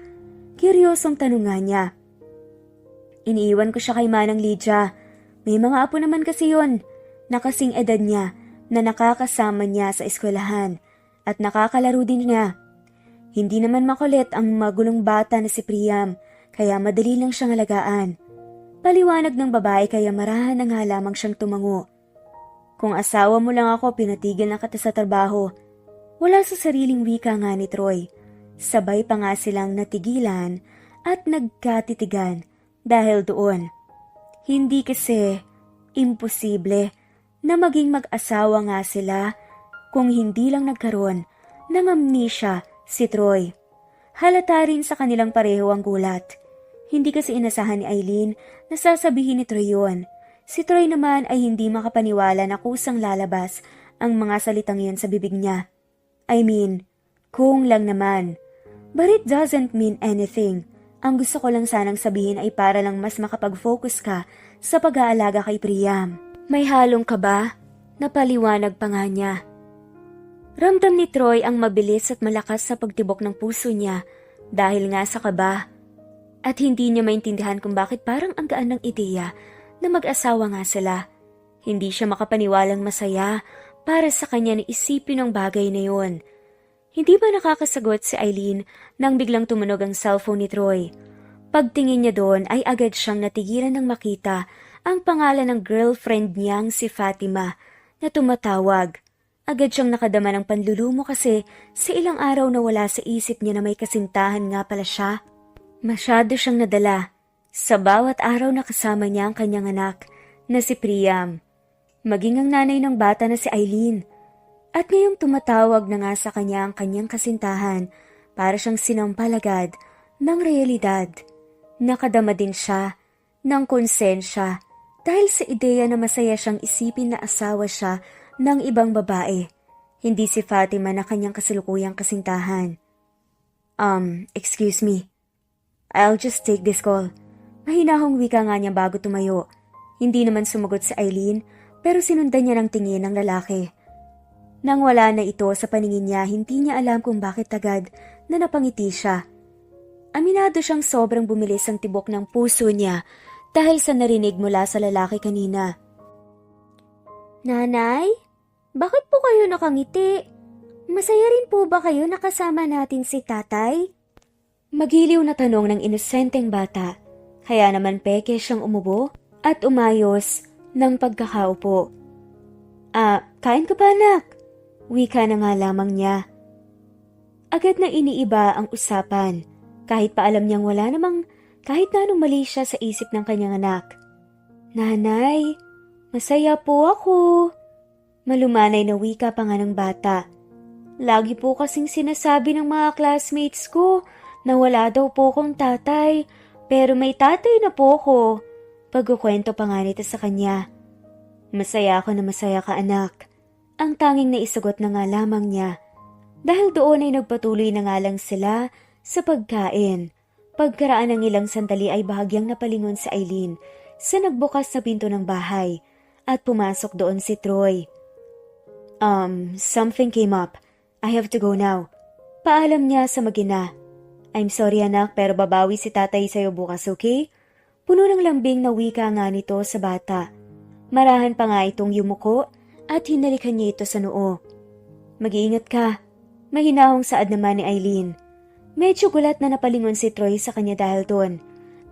Kuryosong tanong nga niya. Iniiwan ko siya kay Manang Lydia. May mga apo naman kasi yun, na kasing edad niya na nakakasama niya sa eskwelahan at nakakalaro din niya. Hindi naman makulit ang magulong bata na si Priam, kaya madali lang siyang alagaan. Paliwanag ng babae kaya marahan na nga lamang siyang tumango. Kung asawa mo lang ako, pinatigil na kita sa trabaho. Wala sa sariling wika nga ni Troy. Sabay pa nga silang natigilan at nagkatitigan dahil doon. Hindi kasi imposible na maging mag-asawa nga sila kung hindi lang nagkaroon ng amnesia si Troy. Halata rin sa kanilang pareho ang gulat. Hindi kasi inasahan ni Eileen na sasabihin ni Troy yun. Si Troy naman ay hindi makapaniwala na kusang lalabas ang mga salitang yun sa bibig niya. I mean, kung lang naman. But it doesn't mean anything. Ang gusto ko lang sanang sabihin ay para lang mas makapag-focus ka sa pag-aalaga kay Priam. May halong ka ba? Napaliwanag pa nga niya. Ramdam ni Troy ang mabilis at malakas sa pagtibok ng puso niya dahil nga sa kaba. At hindi niya maintindihan kung bakit parang ang gaan ng ideya na mag-asawa nga sila. Hindi siya makapaniwalang masaya para sa kanya na isipin ang bagay na yon. Hindi ba nakakasagot si Eileen nang biglang tumunog ang cellphone ni Troy? Pagtingin niya doon ay agad siyang natigilan ng makita ang pangalan ng girlfriend niyang si Fatima na tumatawag. Agad siyang nakadama ng panlulumo kasi sa ilang araw na wala sa isip niya na may kasintahan nga pala siya. Masyado siyang nadala sa bawat araw na kasama niya ang kanyang anak na si Priam. Maging ang nanay ng bata na si Eileen. At ngayong tumatawag na nga sa kanya ang kanyang kasintahan para siyang sinampalagad ng realidad. Nakadama din siya ng konsensya dahil sa ideya na masaya siyang isipin na asawa siya ng ibang babae. Hindi si Fatima na kanyang kasalukuyang kasintahan. Excuse me. I'll just take this call. Mahinahong wika nga niya bago tumayo. Hindi naman sumagot si Eileen pero sinundan niya ng tingin ng lalaki. Nang wala na ito sa paningin niya, hindi niya alam kung bakit agad na napangiti siya. Aminado siyang sobrang bumilis ang tibok ng puso niya dahil sa narinig mula sa lalaki kanina. Nanay, bakit po kayo nakangiti? Masaya rin po ba kayo nakasama natin si tatay? Magiliw na tanong ng inosenteng bata, kaya naman peke siyang umubo at umayos ng pagkakaupo. Kain ka pa anak? Wika na nga lamang niya. Agad na iniiba ang usapan, kahit pa alam niyang wala namang kahit na anong mali siya sa isip ng kanyang anak. Nanay, masaya po ako. Malumanay na wika pa nga ng bata. Lagi po kasing sinasabi ng mga classmates ko na wala daw po akong tatay, pero may tatay na po ako. Pagkukwento pa nga nito sa kanya. Masaya ako na masaya ka anak. Ang tanging naisagot na nga lamang niya. Dahil doon ay nagpatuloy na nga lang sila sa pagkain. Pagkaraan ng ilang sandali ay bahagyang napalingon si Eileen sa nagbukas na pinto ng bahay at pumasok doon si Troy. Something came up. I have to go now. Paalam niya sa mag-ina. I'm sorry anak pero babawi si tatay sa'yo bukas, okay? Puno ng lambing na wika nga nito sa bata. Marahan pa nga itong yumuko at hinalikan niya ito sa noo. Mag-iingat ka. Mahinahong saad naman ni Eileen. Medyo gulat na napalingon si Troy sa kanya dahil doon.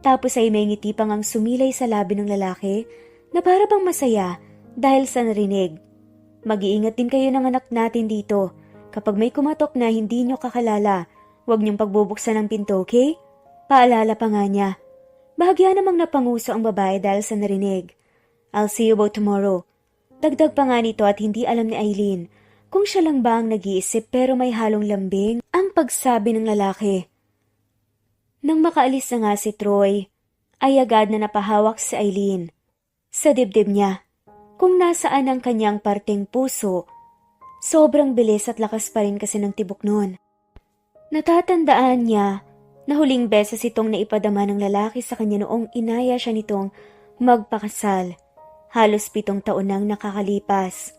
Tapos ay may ngiti pang ang sumilay sa labi ng lalaki na para bang masaya dahil sa narinig. Mag-iingat din kayo ng anak natin dito. Kapag may kumatok na hindi nyo kakalala, huwag niyong pagbubuksan ng pinto, okay? Paalala pa nga niya. Bahagya namang napanguso ang babae dahil sa narinig. I'll see you both tomorrow. Dagdag pa nga nito at hindi alam ni Eileen kung siya lang ba ang nag-iisip pero may halong lambing ang pagsabi ng lalaki. Nang makaalis na nga si Troy, ay agad na napahawak si Eileen sa dibdib niya. Kung nasaan ang kanyang parteng puso, sobrang bilis at lakas pa rin kasi ng tibok noon. Natatandaan niya na huling beses itong naipadama ng lalaki sa kanya noong inaya siya nitong magpakasal. Halos 7 taon nang nakakalipas.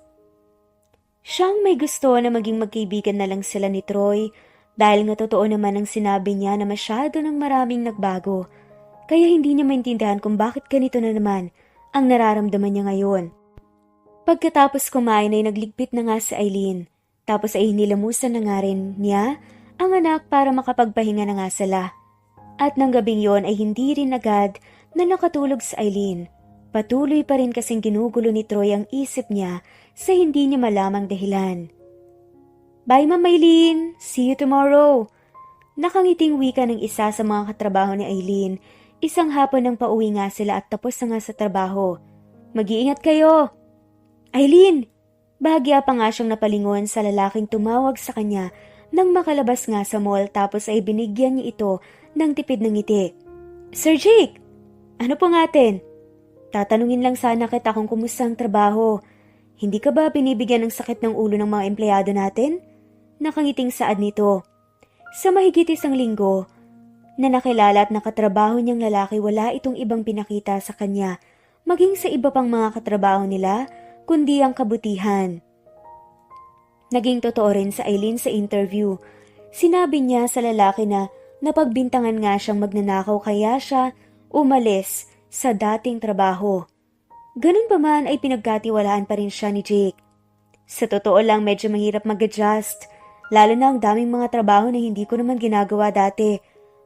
Siyang may gusto na maging magkaibigan na lang sila ni Troy dahil nga totoo naman ang sinabi niya na masyado ng maraming nagbago. Kaya hindi niya maintindihan kung bakit ganito na naman ang nararamdaman niya ngayon. Pagkatapos kumain ay nagligpit na nga si Eileen. Tapos ay hinilamusan na nga rin niya ang anak para makapagpahinga na nga sila. At nang gabing yon ay hindi rin agad na nakatulog si Eileen. Patuloy pa rin kasing ginugulo ni Troy ang isip niya sa hindi niya malamang dahilan. Bye Ma'am Eileen! See you tomorrow! Nakangiting wika ng isa sa mga katrabaho ni Eileen. Isang hapon nang pauwi nga sila at tapos na nga sa trabaho. Mag-iingat kayo! Eileen! Bahagya pa nga siyang napalingon sa lalaking tumawag sa kanya nang makalabas nga sa mall tapos ay binigyan niya ito ng tipid ng ngiti. Sir Jake! Ano po ngatin? Tatanungin lang sana kita kung kumusta ang trabaho. Hindi ka ba binibigyan ng sakit ng ulo ng mga empleyado natin? Nakangiting saad nito. Sa mahigit isang linggo na nakilala at nakatrabaho niyang lalaki, wala itong ibang pinakita sa kanya, maging sa iba pang mga katrabaho nila, kundi ang kabutihan. Naging totoo rin sa Eileen sa interview. Sinabi niya sa lalaki na napagbintangan nga siyang magnanakaw kaya siya umalis sa dating trabaho. Ganun pa man ay pinagkatiwalaan pa rin siya ni Jake. Sa totoo lang medyo mahirap mag-adjust, lalo na ang daming mga trabaho na hindi ko naman ginagawa dati.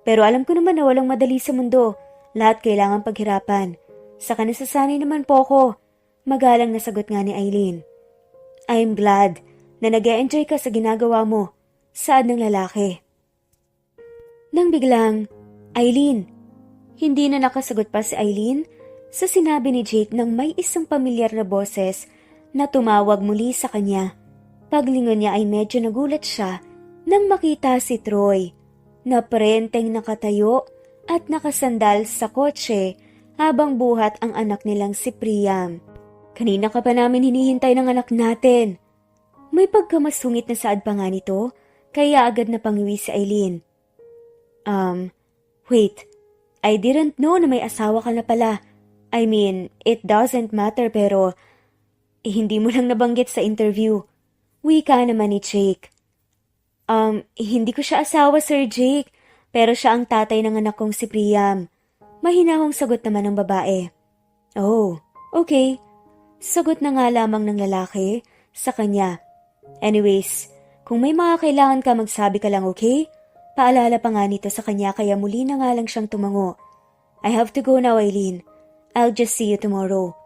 Pero alam ko naman na walang madali sa mundo, lahat kailangan paghirapan. Saka nasasanay naman po ako. Magalang na sagot nga ni Eileen. I'm glad na nag-e-enjoy ka sa ginagawa mo, saad ng lalaki. Nang biglang, Eileen. Hindi na nakasagot pa si Eileen sa sinabi ni Jake nang may isang pamilyar na boses na tumawag muli sa kanya. Paglingon niya ay medyo nagulat siya nang makita si Troy na parenteng nakatayo at nakasandal sa kotse habang buhat ang anak nilang si Priam. Kanina ka pa namin hinihintay ng anak natin. May pagkamasungit na saad pa nga nito, kaya agad na pangiwi si Eileen. Wait, I didn't know na may asawa ka na pala. I mean, it doesn't matter pero hindi mo lang nabanggit sa interview. Wika naman ni Jake. Hindi ko siya asawa, Sir Jake, pero siya ang tatay ng anak kong si Priam. Mahinahong sagot naman ng babae. Oh, okay. Sagot na nga lamang ng lalaki sa kanya. Anyways, kung may mga kailangan ka magsabi ka lang, okay? Paalala pa nga nito sa kanya kaya muli na nga lang siyang tumango. I have to go now, Eileen. I'll just see you tomorrow.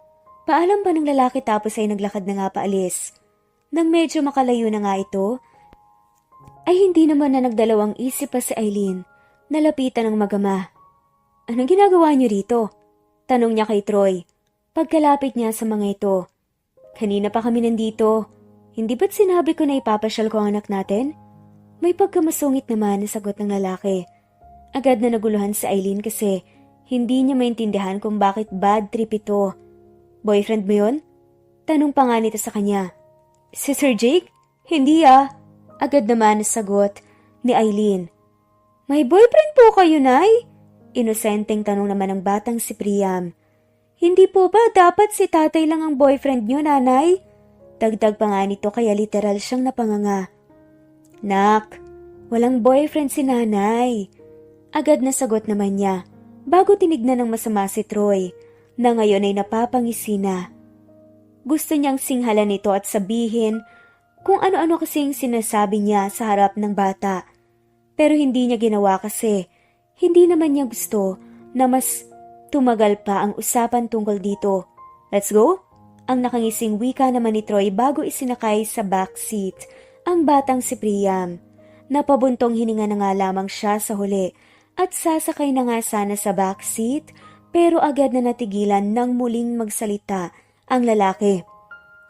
Paalam pa ng lalaki tapos ay naglakad na nga paalis. Nang medyo makalayo na nga ito, ay hindi naman na nagdalawang isip pa si Eileen. Nalapitan ng magama. Anong ginagawa niyo rito? Tanong niya kay Troy. Pagkalapit niya sa mga ito. Kanina pa kami nandito. Hindi ba't sinabi ko na ipapasyal ko ang anak natin? May pagkamasungit naman na sagot ng lalaki. Agad na naguluhan si Eileen kasi hindi niya maintindihan kung bakit bad trip ito. Boyfriend mo yun? Tanong pa nga nito sa kanya. Si Sir Jake? Hindi ah. Agad naman na sagot ni Eileen. May boyfriend po kayo, Nay? Inosenteng tanong naman ng batang si Priam. Hindi po ba dapat si tatay lang ang boyfriend niyo, nanay? Dagdag pa nga nito kaya literal siyang napanganga. Nak, walang boyfriend si nanay. Agad na sagot naman niya bago tinignan ng masama si Troy na ngayon ay napapangisi na. Gusto niyang singhalan ito at sabihin kung ano-ano kasing sinasabi niya sa harap ng bata. Pero hindi niya ginawa kasi hindi naman niya gusto na mas tumagal pa ang usapan tungkol dito. Let's go? Ang nakangising wika naman ni Troy bago isinakay sa backseat ang batang si Priam. Napabuntong hininga na nga lamang siya sa huli at sasakay na nga sana sa backseat pero agad na natigilan nang muling magsalita ang lalaki.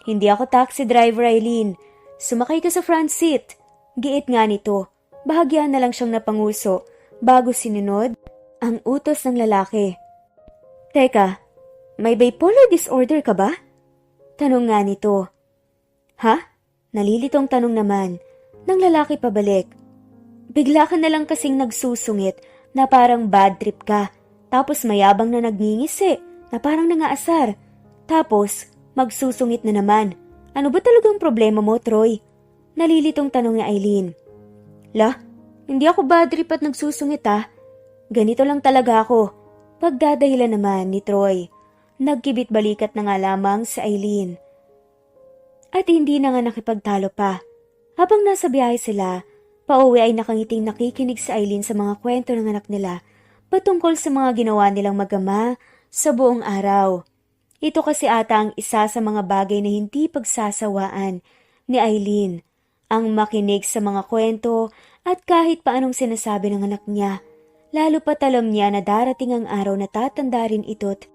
Hindi ako taxi driver, Eileen. Sumakay ka sa front seat. Giit nga nito. Bahagyaan na lang siyang napanguso bago sinunod ang utos ng lalaki. Teka, may bipolar disorder ka ba? Tanong nga nito. Ha? Nalilitong tanong naman ng lalaki pabalik. Bigla ka na lang kasing nagsusungit na parang bad trip ka. Tapos mayabang na nagngingisi na parang nangaasar. Tapos magsusungit na naman. Ano ba talagang problema mo, Troy? Nalilitong tanong ni Eileen. Lah, hindi ako bad trip at nagsusungit ah. Ganito lang talaga ako. Pagdadahilan naman ni Troy. Nagkibit balikat na nga lamang sa Eileen. At hindi na nga nakipagtalo pa. Habang nasa biyahe sila, pauwi ay nakangiting nakikinig si Eileen sa mga kwento ng anak nila patungkol sa mga ginawa nilang magama sa buong araw. Ito kasi ata ang isa sa mga bagay na hindi pagsasawaan ni Eileen, ang makinig sa mga kwento at kahit paanong sinasabi ng anak niya. Lalo pat alam niya na darating ang araw na tatanda rin ito't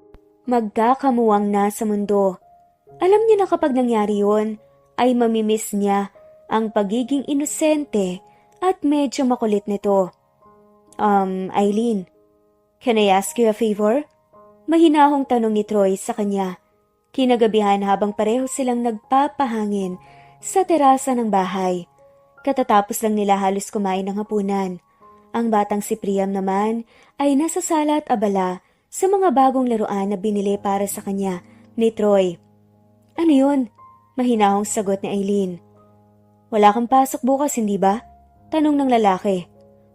magkakamuwang na sa mundo. Alam niya na kapag nangyari yun, ay mamimiss niya ang pagiging inosente at medyo makulit nito. Eileen, can I ask you a favor? Mahinahong tanong ni Troy sa kanya. Kinagabihan habang pareho silang nagpapahangin sa terasa ng bahay. Katatapos lang nila halos kumain ng hapunan. Ang batang si Priam naman ay nasa sala at abala sa mga bagong laruan na binili para sa kanya ni Troy. Ano yun? Mahinahong sagot ni Aileen. Wala kang pasok bukas, hindi ba? Tanong ng lalaki.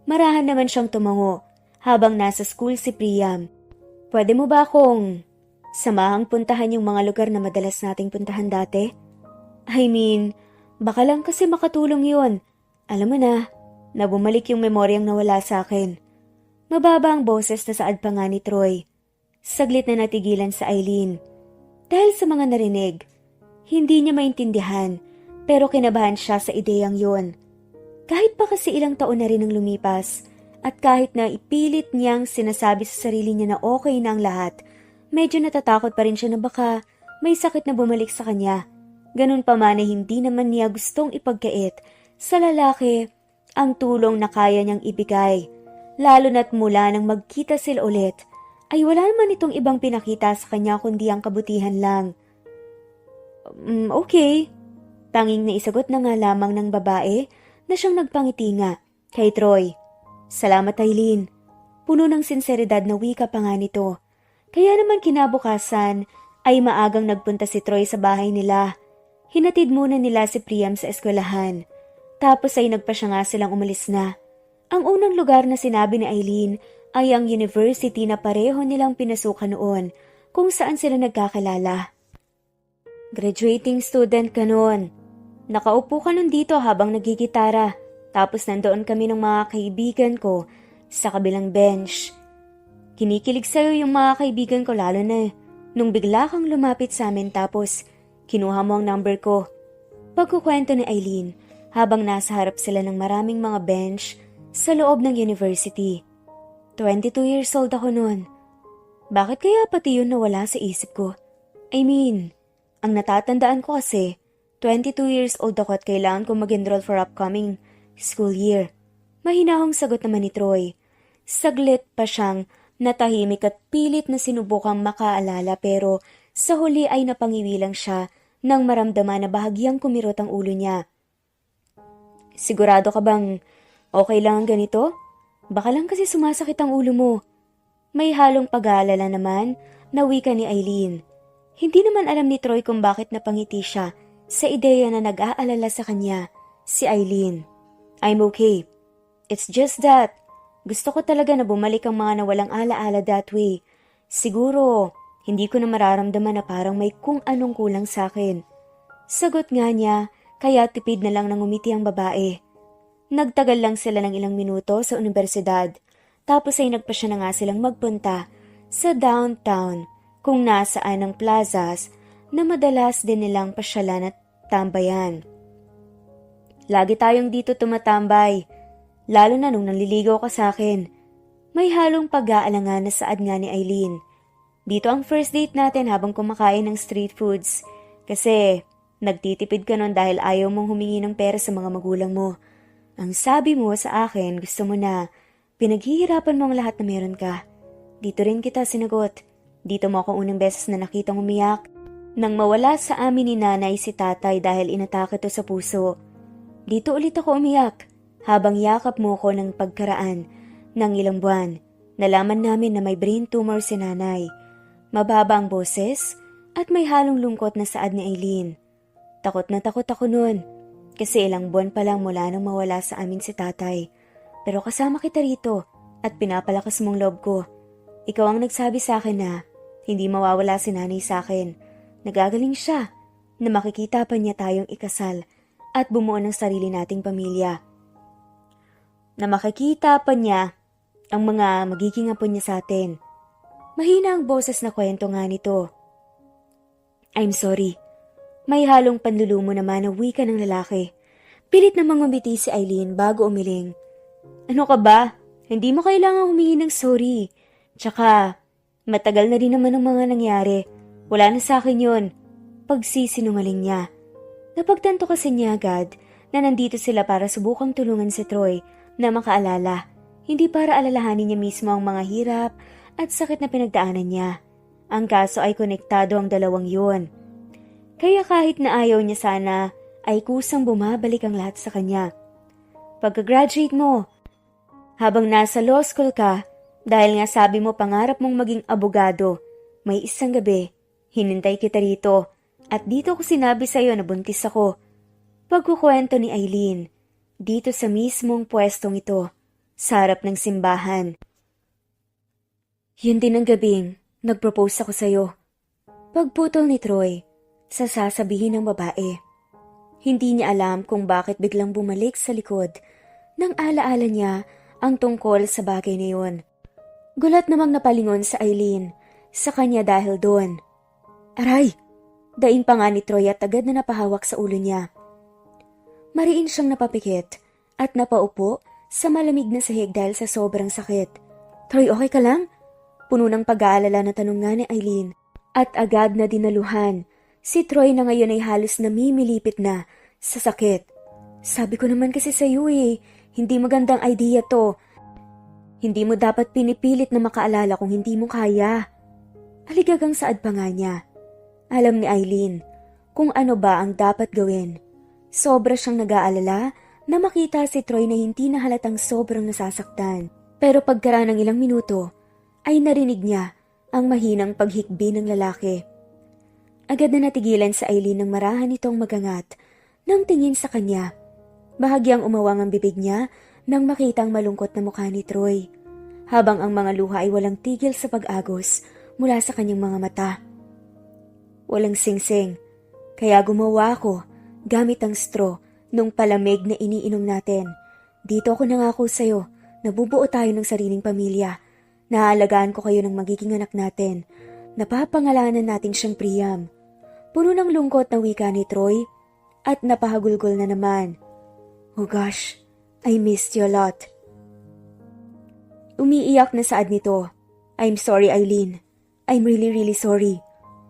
Marahan naman siyang tumango habang nasa school si Priam. Pwede mo ba akong samahang puntahan yung mga lugar na madalas nating puntahan dati? I mean, baka lang kasi makatulong yun. Alam mo na bumalik yung memoryang nawala sa akin. Mababa ang boses na saad pa nga ni Troy. Saglit na natigilan sa Aileen. Dahil sa mga narinig, hindi niya maintindihan pero kinabahan siya sa ideyang yun. Kahit pa kasi ilang taon na rin ang lumipas at kahit na ipilit niyang sinasabi sa sarili niya na okay na ang lahat, medyo natatakot pa rin siya na baka may sakit na bumalik sa kanya. Ganun pa man ay hindi naman niya gustong ipagkait sa lalaki ang tulong na kaya niyang ibigay. Lalo na't mula nang magkita sila ulit, ay wala naman itong ibang pinakita sa kanya kundi ang kabutihan lang. Okay. Tanging naisagot na nga lamang ng babae na siyang nagpangiti nga kay Troy. Salamat Aileen. Puno ng sinseridad na wika pa nga nito. Kaya naman kinabukasan ay maagang nagpunta si Troy sa bahay nila. Hinatid muna nila si Priam sa eskwelahan. Tapos ay nagpa siya nga silang umalis na. Ang unang lugar na sinabi ni Aileen ay ang university na pareho nilang pinasukan noon kung saan sila nagkakilala. Graduating student ka noon. Nakaupo ka nun dito habang nagigitara. Tapos nandoon kami ng mga kaibigan ko sa kabilang bench. Kinikilig sa'yo yung mga kaibigan ko lalo na nung bigla kang lumapit sa amin tapos kinuha mo ang number ko. Pagkukwento ni Aileen habang nasa harap sila ng maraming mga bench sa loob ng university. 22 years old ako noon. Bakit kaya pati yun nawala sa isip ko? I mean, ang natatandaan ko kasi 22 years old ako at kailangan ko mag-enroll for upcoming school year. Mahinahong sagot naman ni Troy. Saglit pa siyang natahimik at pilit na sinubukang makaalala pero sa huli ay napangiwi lang siya nang maramdaman na bahagyang kumirot ang ulo niya. Sigurado ka bang okay lang ang ganito? Baka lang kasi sumasakit ang ulo mo. May halong pag-aalala naman na wika ni Aileen. Hindi naman alam ni Troy kung bakit napangiti siya sa ideya na nag-aalala sa kanya si Aileen. I'm okay. It's just that gusto ko talaga na bumalik ang mga nawalang alaala that way. Siguro, hindi ko na mararamdaman na parang may kung anong kulang sa akin. Sagot nga niya, kaya tipid na lang nang umiti ang babae. Nagtagal lang sila ng ilang minuto sa universidad, tapos ay nagpa siya na nga silang magpunta sa downtown kung nasaan ang plazas na madalas din nilang pasyalan at tambayan. Lagi tayong dito tumatambay, lalo na nung nanliligaw ka sa akin. May halong pag-aalangan na saad nga ni Aileen. Dito ang first date natin habang kumakain ng street foods. Kasi nagtitipid ka nun dahil ayaw mong humingi ng pera sa mga magulang mo. Ang sabi mo sa akin, gusto mo na pinaghihirapan mo ang lahat na meron ka. Dito rin kita sinagot. Dito mo ako unang beses na nakitang umiyak. Nang mawala sa amin ni nanay si tatay dahil inatake to sa puso. Dito ulit ako umiyak habang yakap mo ko ng pagkaraan ng ilang buwan. Nalaman namin na may brain tumor si nanay. Mababa ang boses at may halong lungkot na saad ni Aileen. Takot na takot ako noon kasi ilang buwan pa lang mula nang mawala sa amin si tatay. Pero kasama kita rito at pinapalakas mong loob ko. Ikaw ang nagsabi sa akin na hindi mawawala si nanay sa akin. Nagagaling siya na makikita pa niya tayong ikasal at bumuo ng sarili nating pamilya. Na makikita pa niya ang mga magiging apo niya sa atin. Mahina ang boses na kwento nga nito. I'm sorry. May halong panlulumo naman na wika ng lalaki. Pilit namang umiti si Aileen bago umiling. Ano ka ba? Hindi mo kailangang humingi ng sorry. Tsaka, matagal na rin naman ang mga nangyari. Wala na sa akin yun. Pagsisinungaling niya. Napagtanto kasi niya agad na nandito sila para subukang tulungan si Troy na makaalala. Hindi para alalahanin niya mismo ang mga hirap at sakit na pinagdaanan niya. Ang kaso ay konektado ang dalawang yun. Kaya kahit na ayaw niya sana, ay kusang bumabalik ang lahat sa kanya. pagka-graduate mo. Habang nasa law school ka, dahil nga sabi mo pangarap mong maging abogado, may isang gabi, hinintay kita rito at dito ko sinabi sa'yo na buntis ako. Pagkukwento ni Eileen, dito sa mismong pwestong ito, sa harap ng simbahan. Yun din ang gabing, nag-propose ako sa'yo. Pagputol ni Troy, sa sasabihin ng babae. Hindi niya alam kung bakit biglang bumalik sa likod nang alaala niya ang tungkol sa bagay na yun. Gulat namang napalingon sa Eileen sa kanya dahil doon. Aray! Daing pa nga ni Troy at agad na napahawak sa ulo niya. Mariin siyang napapikit at napaupo sa malamig na sahig dahil sa sobrang sakit. Troy, okay ka lang? Puno ng pag-aalala na tanong nga ni Eileen at agad na dinaluhan. Si Troy na ngayon ay halos namimilipit na sa sakit. Sabi ko naman kasi sa iyo hindi magandang idea to. Hindi mo dapat pinipilit na makaalala kung hindi mo kaya. Aligagang saad pa nga niya. Alam ni Eileen kung ano ba ang dapat gawin. Sobra siyang nag-aalala na makita si Troy na hindi na halatang sobrang nasasaktan. Pero pagkaraan ng ilang minuto, ay narinig niya ang mahinang paghikbi ng lalaki. Agad na natigilan sa Eileen ng marahan nitong magangat nang tingin sa kanya. Bahagyang umawang ang bibig niya nang makita ang malungkot na mukha ni Troy, habang ang mga luha ay walang tigil sa pag-agos mula sa kanyang mga mata. Walang singsing, kaya gumawa ako gamit ang straw nung palamig na iniinom natin. Dito ako nangako sa'yo na bubuo tayo ng sariling pamilya. Naalagaan ko kayo ng magiging anak natin. Napapangalanan natin siyang Priam. Puno ng lungkot na wika ni Troy at napahagulgol na naman. Oh gosh, I missed you a lot. Umiiyak na saad nito. I'm sorry, Eileen. I'm really sorry.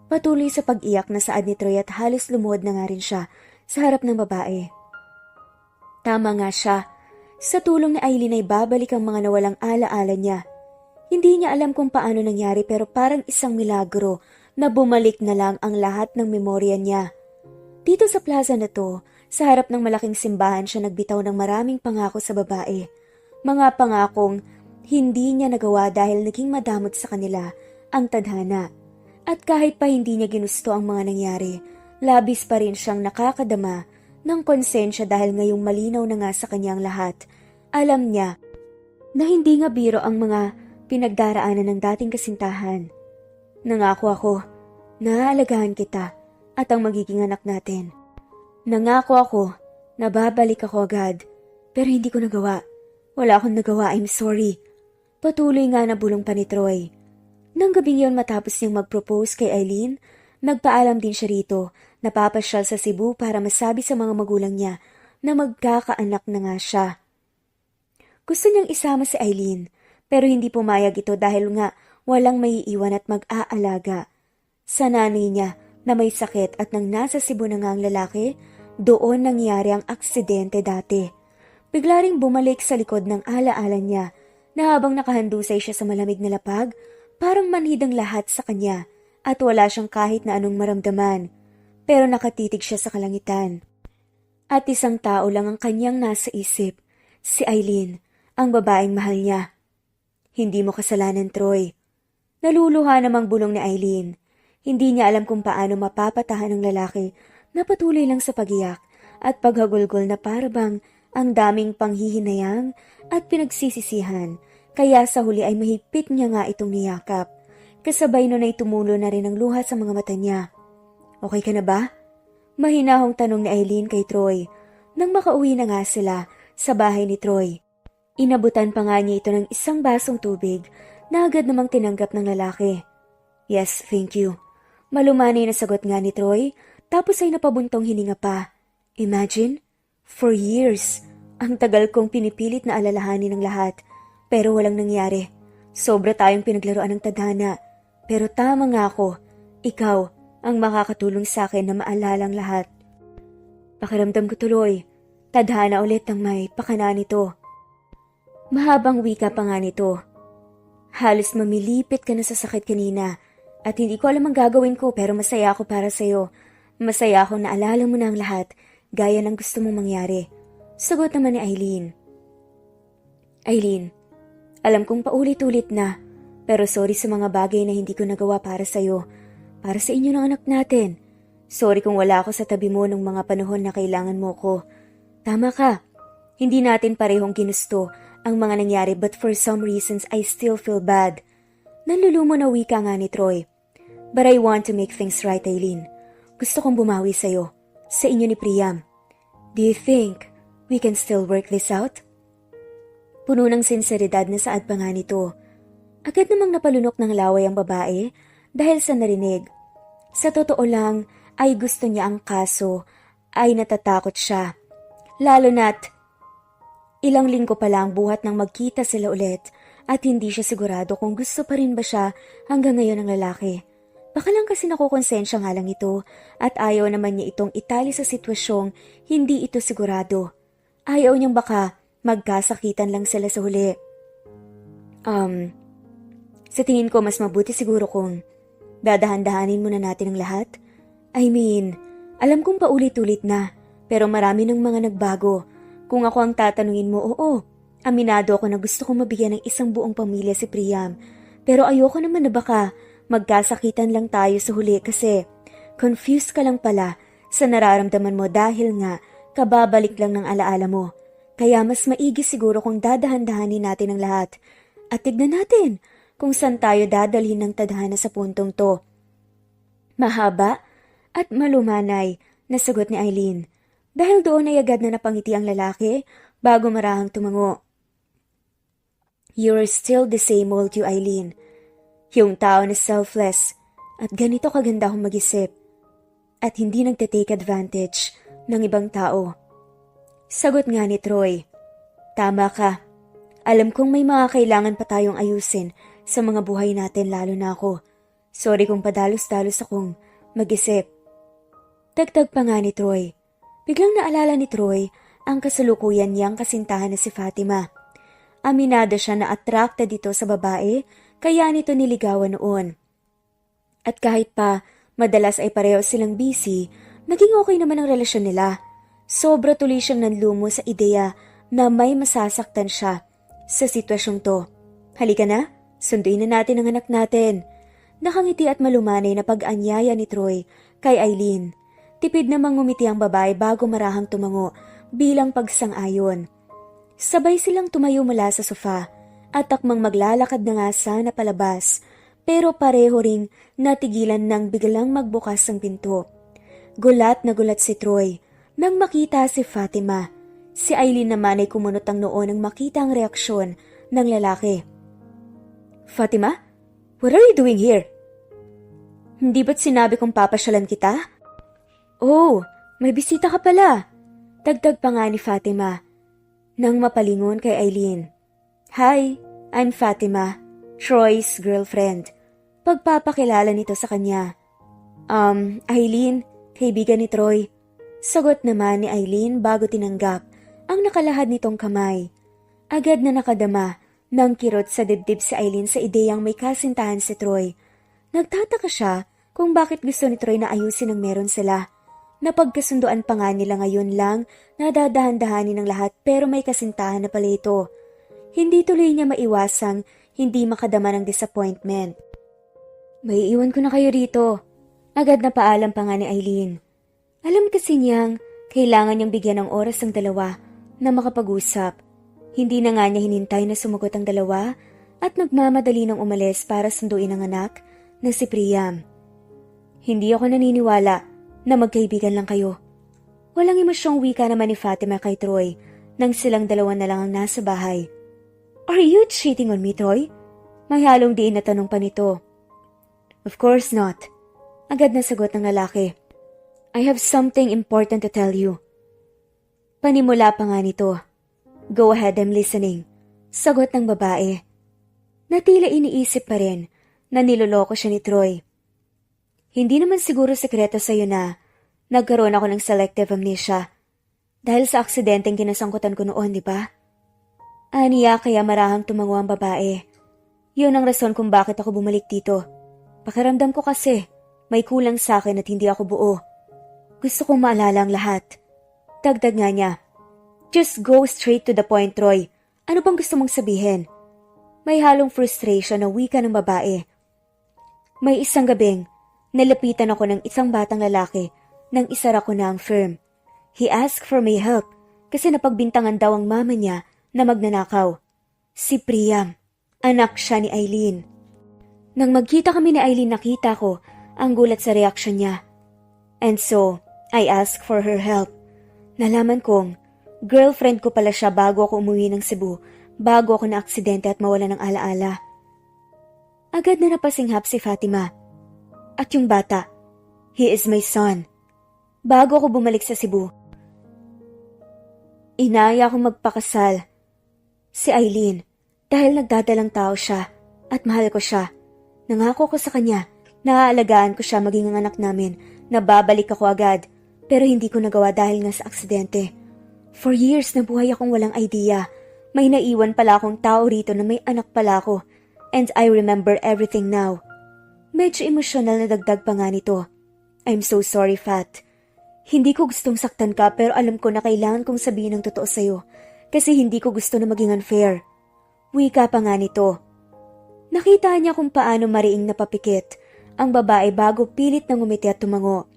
Patuloy sa pag-iyak na saad ni Troy at halos lumuhod na nga rin siya sa harap ng babae. Tama nga siya. Sa tulong ni Eileen ay babalik ang mga nawalang ala-ala niya. Hindi niya alam kung paano nangyari pero parang isang milagro na bumalik na lang ang lahat ng memorya niya. Dito sa plaza na to, sa harap ng malaking simbahan siya nagbitaw ng maraming pangako sa babae. Mga pangakong hindi niya nagawa dahil naging madamot sa kanila ang tadhana. At kahit pa hindi niya ginusto ang mga nangyari, labis pa rin siyang nakakadama ng konsensya dahil ngayong malinaw na nga sa kanyang lahat. Alam niya na hindi nga biro ang mga pinagdaraanan ng dating kasintahan. Nangako ako na aalagaan kita at ang magiging anak natin. Nangako ako na babalik ako agad, pero hindi ko nagawa. Wala akong nagawa, I'm sorry. Patuloy nga na bulong pa ni Troy. Nang gabing yon matapos niyang mag-propose kay Eileen, nagpaalam din siya rito, napapasyal sa Cebu para masabi sa mga magulang niya na magkakaanak na nga siya. Gusto niyang isama si Eileen, pero hindi pumayag ito dahil nga walang maiiwan at mag-aalaga. Sa nanay niya na may sakit at nang nasa Cebu na nga ang lalaki, doon nangyari ang aksidente dati. Bigla ring bumalik sa likod ng alaala niya na habang nakahandusay siya sa malamig na lapag, parang manhid ang lahat sa kanya at wala siyang kahit na anong maramdaman. Pero nakatitig siya sa kalangitan. At isang tao lang ang kanyang nasa isip, si Eileen, ang babaeng mahal niya. Hindi mo kasalanan, Troy. Naluluha namang bulong ni Eileen. Hindi niya alam kung paano mapapatahan ng lalaki na patuloy lang sa pagiyak at paghagulgol na parabang ang daming panghihinayang at pinagsisisihan. Kaya sa huli ay mahigpit niya nga itong niyakap. Kasabay nun ay tumulo na rin ang luha sa mga mata niya. Okay ka na ba? Mahinahong tanong ni Eileen kay Troy nang makauwi na nga sila sa bahay ni Troy. Inabutan pa nga niya ito ng isang basong tubig na agad namang tinanggap ng lalaki. Yes, thank you. Malumanay na sagot nga ni Troy, tapos ay napabuntong hininga pa. Imagine, for years, ang tagal kong pinipilit na alalahanin ng lahat, pero walang nangyari. Sobra tayong pinaglaruan ng tadhana, pero tama nga ako, ikaw ang makakatulong sa akin na maalala ang lahat. Pakiramdam ko tuloy, tadhana ulit ang may pakana nito. Mahabang wika pa nga nito. Halos mamilipit ka na sa sakit kanina at hindi ko alam ang gagawin ko pero masaya ako para sa'yo. Masaya ako na alala mo na ang lahat gaya ng gusto mong mangyari. Sagot naman ni Eileen. Aileen, alam kong paulit-ulit na, pero sorry sa mga bagay na hindi ko nagawa para sa'yo, para sa inyo ng anak natin. Sorry kung wala ako sa tabi mo nung mga panahon na kailangan mo ko. Tama ka, hindi natin parehong ginusto ang mga nangyari but for some reasons I still feel bad. Nanlulumo na wika nga ni Troy. But I want to make things right, Aileen. Gusto kong bumawi sa'yo, sa inyo ni Priam. Do you think we can still work this out? Puno ng sinseridad na saad pa nga nito. Agad namang napalunok ng laway ang babae dahil sa narinig. Sa totoo lang ay gusto niya ang kaso ay natatakot siya. Lalo na't ilang linggo pa lang buhat nang magkita sila ulit at hindi siya sigurado kung gusto pa rin ba siya hanggang ngayon ng lalaki. Baka lang kasi nakukonsensya nga lang ito at ayaw naman niya itong itali sa sitwasyong hindi ito sigurado. Ayaw niyang baka magkasakitan lang sila sa huli. Sa tingin ko mas mabuti siguro kung dadahan-dahanin muna natin ang lahat. I mean, alam kong paulit-ulit na, pero marami ng mga nagbago. Kung ako ang tatanungin mo, oo, aminado ako na gusto kong mabigyan ng isang buong pamilya si Priam. Pero ayoko naman na baka magkasakitan lang tayo sa huli kasi confused ka lang pala sa nararamdaman mo dahil nga kababalik lang ng alaala mo. Kaya mas maigi siguro kung dadahan-dahanin natin ang lahat. At tignan natin kung saan tayo dadalhin ng tadhana sa puntong to. Mahaba at malumanay na sagot ni Aileen. Dahil doon ay agad na napangiti ang lalaki bago marahang tumango. You're still the same old you, Aileen. Yung tao na selfless at ganito kaganda akong mag-isip at hindi nagte-take advantage ng ibang tao. Sagot nga ni Troy. Tama ka. Alam kong may mga kailangan pa tayong ayusin sa mga buhay natin lalo na ako. Sorry kung padalos-dalos akong mag-isip. Dagdag pa nga ni Troy. Biglang naalala ni Troy ang kasalukuyan niyang kasintahan na si Fatima. Aminado siya na attracted dito sa babae kaya nito niligawan noon. At kahit pa madalas ay pareho silang busy, naging okay naman ang relasyon nila. Sobra tuloy siyang nanlumo sa ideya na may masasaktan siya sa sitwasyong to. Halika na, sunduin na natin ang anak natin. Nakangiti at malumanay na pag-anyaya ni Troy kay Aileen. Tipid namang ngumiti ang babae bago marahang tumango bilang pagsang-ayon. Sabay silang tumayo mula sa sofa at takmang maglalakad na nga sana palabas pero pareho ring natigilan nang biglang magbukas ang pinto. Gulat na gulat si Troy nang makita si Fatima. Si Aileen naman ay kumunot ang noo nang makita ang reaksyon ng lalaki. Fatima, what are you doing here? Hindi ba't sinabi kong papasyalan kita? Oh, may bisita ka pala. Dagdag pa nga ni Fatima nang mapalingon kay Aileen. Hi, I'm Fatima, Troy's girlfriend. Pagpapakilala nito sa kanya. Aileen, kaibigan ni Troy. Sagot naman ni Aileen bago tinanggap ang nakalahad nitong kamay. Agad na nakadama ng kirot sa dibdib si Aileen sa ideyang may kasintahan si Troy. Nagtataka siya kung bakit gusto ni Troy na ayusin ang meron sila. Napagkasunduan pa nga nila ngayon lang na dadahan-dahanin ng lahat pero may kasintahan na pala ito. Hindi tuloy niya maiwasang hindi makadama ng disappointment. May iwan ko na kayo rito. Agad na paalam pa nga ni Aileen. Alam kasi niyang kailangan niyang bigyan ng oras ang dalawa na makapag-usap. Hindi na nga niya hinintay na sumagot ang dalawa at nagmamadali ng umalis para sunduin ang anak na si Priam. Hindi ako naniniwala na magkaibigan lang kayo. Walang emosyong wika naman ni Fatima kay Troy nang silang dalawa na lang ang nasa bahay. Are you cheating on me, Troy? May halong diin na tanong pa nito. Of course not. Agad na sagot ng lalaki. I have something important to tell you. Panimula pa nga nito. Go ahead, I'm listening. Sagot ng babae. Natila iniisip pa rin na niloloko siya ni Troy. Hindi naman siguro sekreto sa'yo na nagkaroon ako ng selective amnesia dahil sa aksidenteng kinasangkutan ko noon, di ba? Aniya kaya marahang tumango ang babae. Yun ang rason kung bakit ako bumalik dito. Pakiramdam ko kasi may kulang sa akin at hindi ako buo. Gusto kong maalala ang lahat. Dagdag nga niya. Just go straight to the point, Troy. Ano bang gusto mong sabihin? May halong frustration na wika ng babae. May isang gabing, nalapitan ako ng isang batang lalaki nang isara ko na ang firm. He asked for my help kasi napagbintangan daw ang mama niya na magnanakaw. Si Priam, anak siya ni Eileen. Nang magkita kami ni Eileen, nakita ko ang gulat sa reaksyon niya. And so, I asked for her help. Nalaman kong girlfriend ko pala siya bago ako umuwi ng Cebu, bago ako na-aksidente at mawala ng alaala. Agad na napasinghap si Fatima. At yung bata, he is my son. Bago ako bumalik sa Cebu, inaya akong magpakasal si Eileen dahil nagdadalang tao siya at mahal ko siya. Nangako ko sa kanya na aalagaan ko siya maging ang anak namin, na babalik ako agad, pero hindi ko nagawa dahil nga sa aksidente. For years na buhay akong walang idea. May naiwan pala akong tao rito na may anak pala ako, and I remember everything now. Medyo emosyonal na dagdag pa nga nito. I'm so sorry, Fat. Hindi ko gustong saktan ka, pero alam ko na kailangan kong sabihin ang totoo sa'yo kasi hindi ko gusto na maging unfair. Wika pa nga nito. Nakita niya kung paano mariing napapikit ang babae bago pilit na ngumiti at tumango.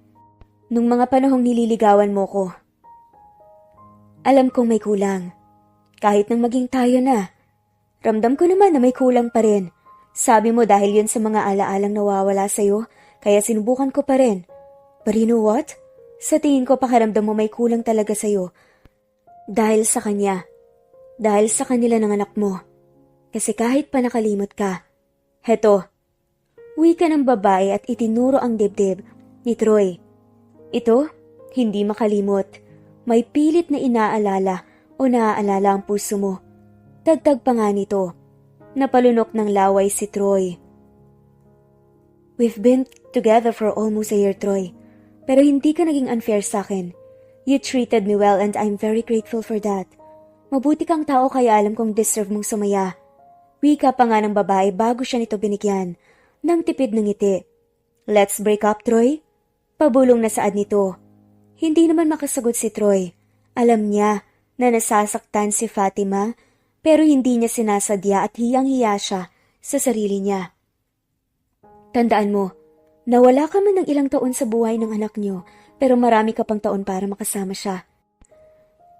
Nung mga panahong nililigawan mo ko, alam kong may kulang. Kahit nang maging tayo na, ramdam ko naman na may kulang pa rin. Sabi mo dahil yun sa mga alaalang nawawala sa'yo, kaya sinubukan ko pa rin. But you know what? Sa tingin ko pakiramdam mo may kulang talaga sa'yo. Dahil sa kanya. Dahil sa kanila ng anak mo. Kasi kahit pa nakalimot ka. Heto, wika ng babae at itinuro ang dibdib ni Troy. Ito, hindi makalimot. May pilit na inaalala o naaalala ang puso mo. Dagdag pa nga nito. Napalunok ng laway si Troy. We've been together for almost a year, Troy. Pero hindi ka naging unfair sa akin. You treated me well and I'm very grateful for that. Mabuti kang tao kaya alam kong deserve mong sumaya. Wika pa nga ng babae bago siya nito binigyan ng tipid ng ngiti. Let's break up, Troy? Pabulong na saad nito. Hindi naman makasagot si Troy. Alam niya na nasasaktan si Fatima pero hindi niya sinasadya at hiyang-hiya siya sa sarili niya. Tandaan mo, nawala ka man ng ilang taon sa buhay ng anak niyo pero marami ka pang taon para makasama siya.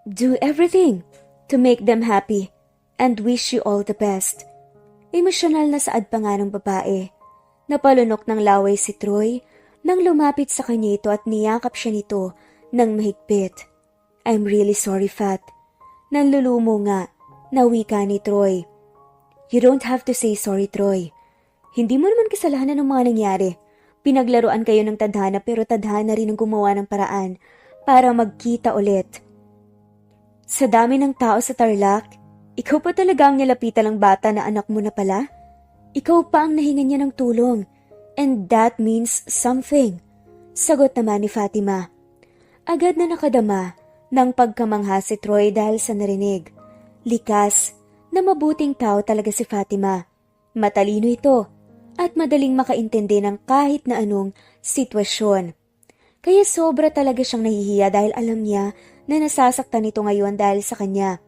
Do everything to make them happy and wish you all the best. Emosyonal na saad pa nga ng babae. Napalunok ng laway si Troy nang lumapit sa kanya ito at niyakap siya nito ng mahigpit. I'm really sorry, Fat. Nanlulumo nga na wika ni Troy. You don't have to say sorry, Troy. Hindi mo naman kasalanan ng mga nangyari. Pinaglaruan kayo ng tadhana pero tadhana rin ang gumawa ng paraan para magkita ulit. Sa dami ng tao sa Tarlac, ikaw pa talaga ang nilapitan ng bata na anak mo na pala? Ikaw pa ang nahingan niya ng tulong. And that means something. Sagot naman ni Fatima. Agad na nakadama ng pagkamangha si Troy dahil sa narinig. Likas na mabuting tao talaga si Fatima. Matalino ito at madaling makaintindi ng kahit na anong sitwasyon. Kaya sobra talaga siyang nahihiya dahil alam niya na nasasaktan ito ngayon dahil sa kanya.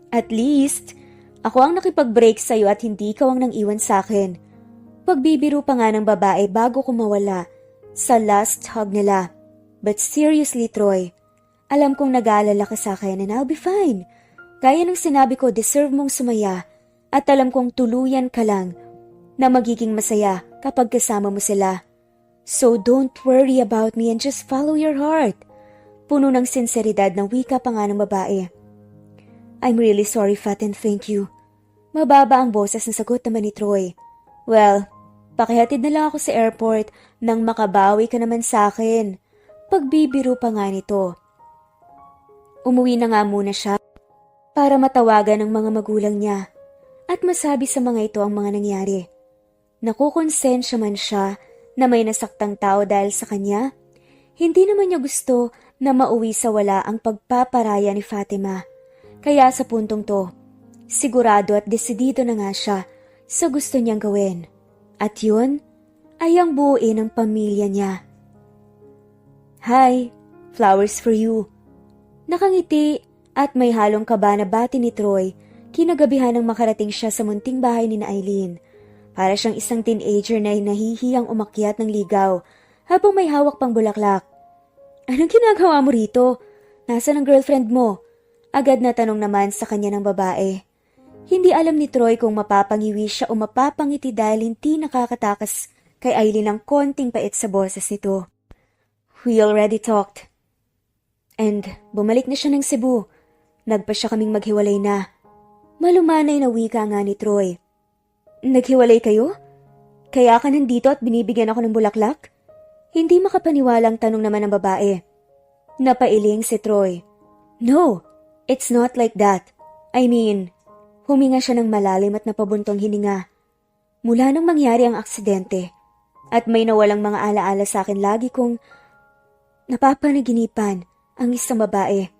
At least, ako ang nakipag-break sa'yo at hindi ikaw ang nang iwan sa akin. Pagbibiro pa nga ng babae bago kumawala sa last hug nila. But seriously, Troy, alam kong nag-aalala ka sa akin and I'll be fine. Gaya ng sinabi ko, deserve mong sumaya at alam kong tuluyan ka lang na magiging masaya kapag kasama mo sila. So don't worry about me and just follow your heart. Puno ng sinseridad ng wika pa nga ng babae. I'm really sorry, Fat, and thank you. Mababa ang boses na sagot naman ni Troy. Well, pakihatid na lang ako sa airport nang makabawi ka naman sa akin. Pagbibiro pa nga nito. Umuwi na nga muna siya para matawagan ang mga magulang niya at masabi sa mga ito ang mga nangyari. Nakukonsensya man siya na may nasaktang tao dahil sa kanya, hindi naman niya gusto na mauwi sa wala ang pagpaparaya ni Fatima. Kaya sa puntong to, sigurado at desidido na nga siya sa gusto niyang gawin. At yun ay ang buuin ng pamilya niya. Hi, flowers for you. Nakangiti At may halong kaba na bati ni Troy kinagabihan nang makarating siya sa munting bahay ni Eileen. Para siyang isang teenager na nahihiyang umakyat ng ligaw habang may hawak pang bulaklak. "Anong ginagawa mo rito? Nasaan ang girlfriend mo?" Agad na tanong naman sa kanya ng babae. Hindi alam ni Troy kung mapapangiwi siya o mapapangiti dahil hindi nakakatakas kay Eileen ang konting pait sa boses nito. "We already talked. And bumalik na siya ng Cebu. Nagpa siya kaming maghiwalay na." Malumanay na wika nga ni Troy. "Naghiwalay kayo? Kaya ka nandito at binibigyan ako ng bulaklak?" Hindi makapaniwalang tanong naman ng babae. Napailing si Troy. "No, it's not like that. I mean," huminga siya ng malalim at napabuntong hininga. "Mula nang mangyari ang aksidente at may nawalang mga alaala sa akin, lagi kong napapanaginipan ang isang babae.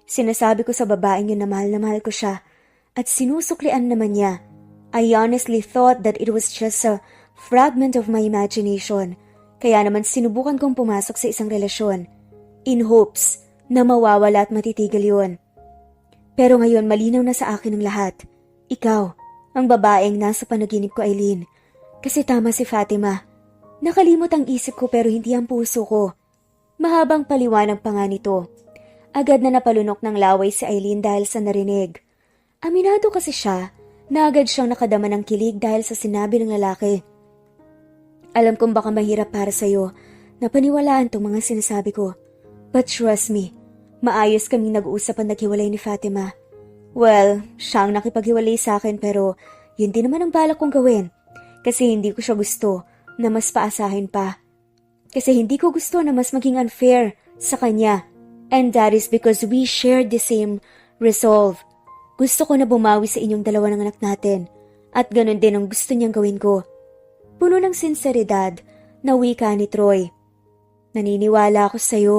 Sinasabi ko sa babaeng yun na mahal ko siya at sinusuklian naman niya. I honestly thought that it was just a fragment of my imagination. Kaya naman sinubukan kong pumasok sa isang relasyon in hopes na mawawala at matitigil yun. Pero ngayon malinaw na sa akin ang lahat. Ikaw, ang babaeng nasa panaginip ko, Eileen. Kasi tama si Fatima. Nakalimot ang isip ko pero hindi ang puso ko." Mahabang paliwanag pa nga nito. Agad na napalunok ng laway si Eileen dahil sa narinig. Aminado kasi siya na agad siyang nakadama ng kilig dahil sa sinabi ng lalaki. "Alam kong baka mahirap para sa'yo na paniwalaan tong mga sinasabi ko. But trust me, maayos kaming nag-uusap ang naghiwalay ni Fatima. Well, siya ang nakipaghiwalay sa akin pero yun din naman ang balak kong gawin. Kasi hindi ko siya gusto na mas paasahin pa. Kasi hindi ko gusto na mas maging unfair sa kanya. And that is because we shared the same resolve. Gusto ko na bumawi sa inyong dalawa ng anak natin. At ganun din ang gusto niyang gawin ko." Puno ng sinseridad na wika ni Troy. "Naniniwala ako sa'yo."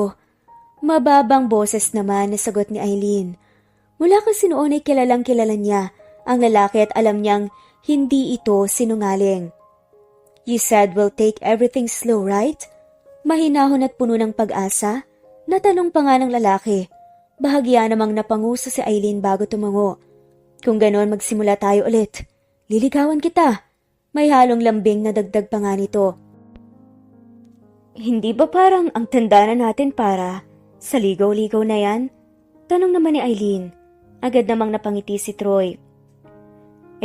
Mababang boses naman na sagot ni Eileen. Mula kasi noon ay kilalang kilala niya ang lalaki at alam niyang hindi ito sinungaling. "You said we'll take everything slow, right?" Mahinahon at puno ng pag-asa. Natanong pa nga ng lalaki. Bahagya namang napanguso si Eileen bago tumango. "Kung ganoon magsimula tayo ulit. Liligawan kita." May halong lambing na dagdag pa nga nito. "Hindi ba parang ang tanda na natin para sa ligaw-ligaw na yan?" Tanong naman ni Eileen. Agad namang napangiti si Troy.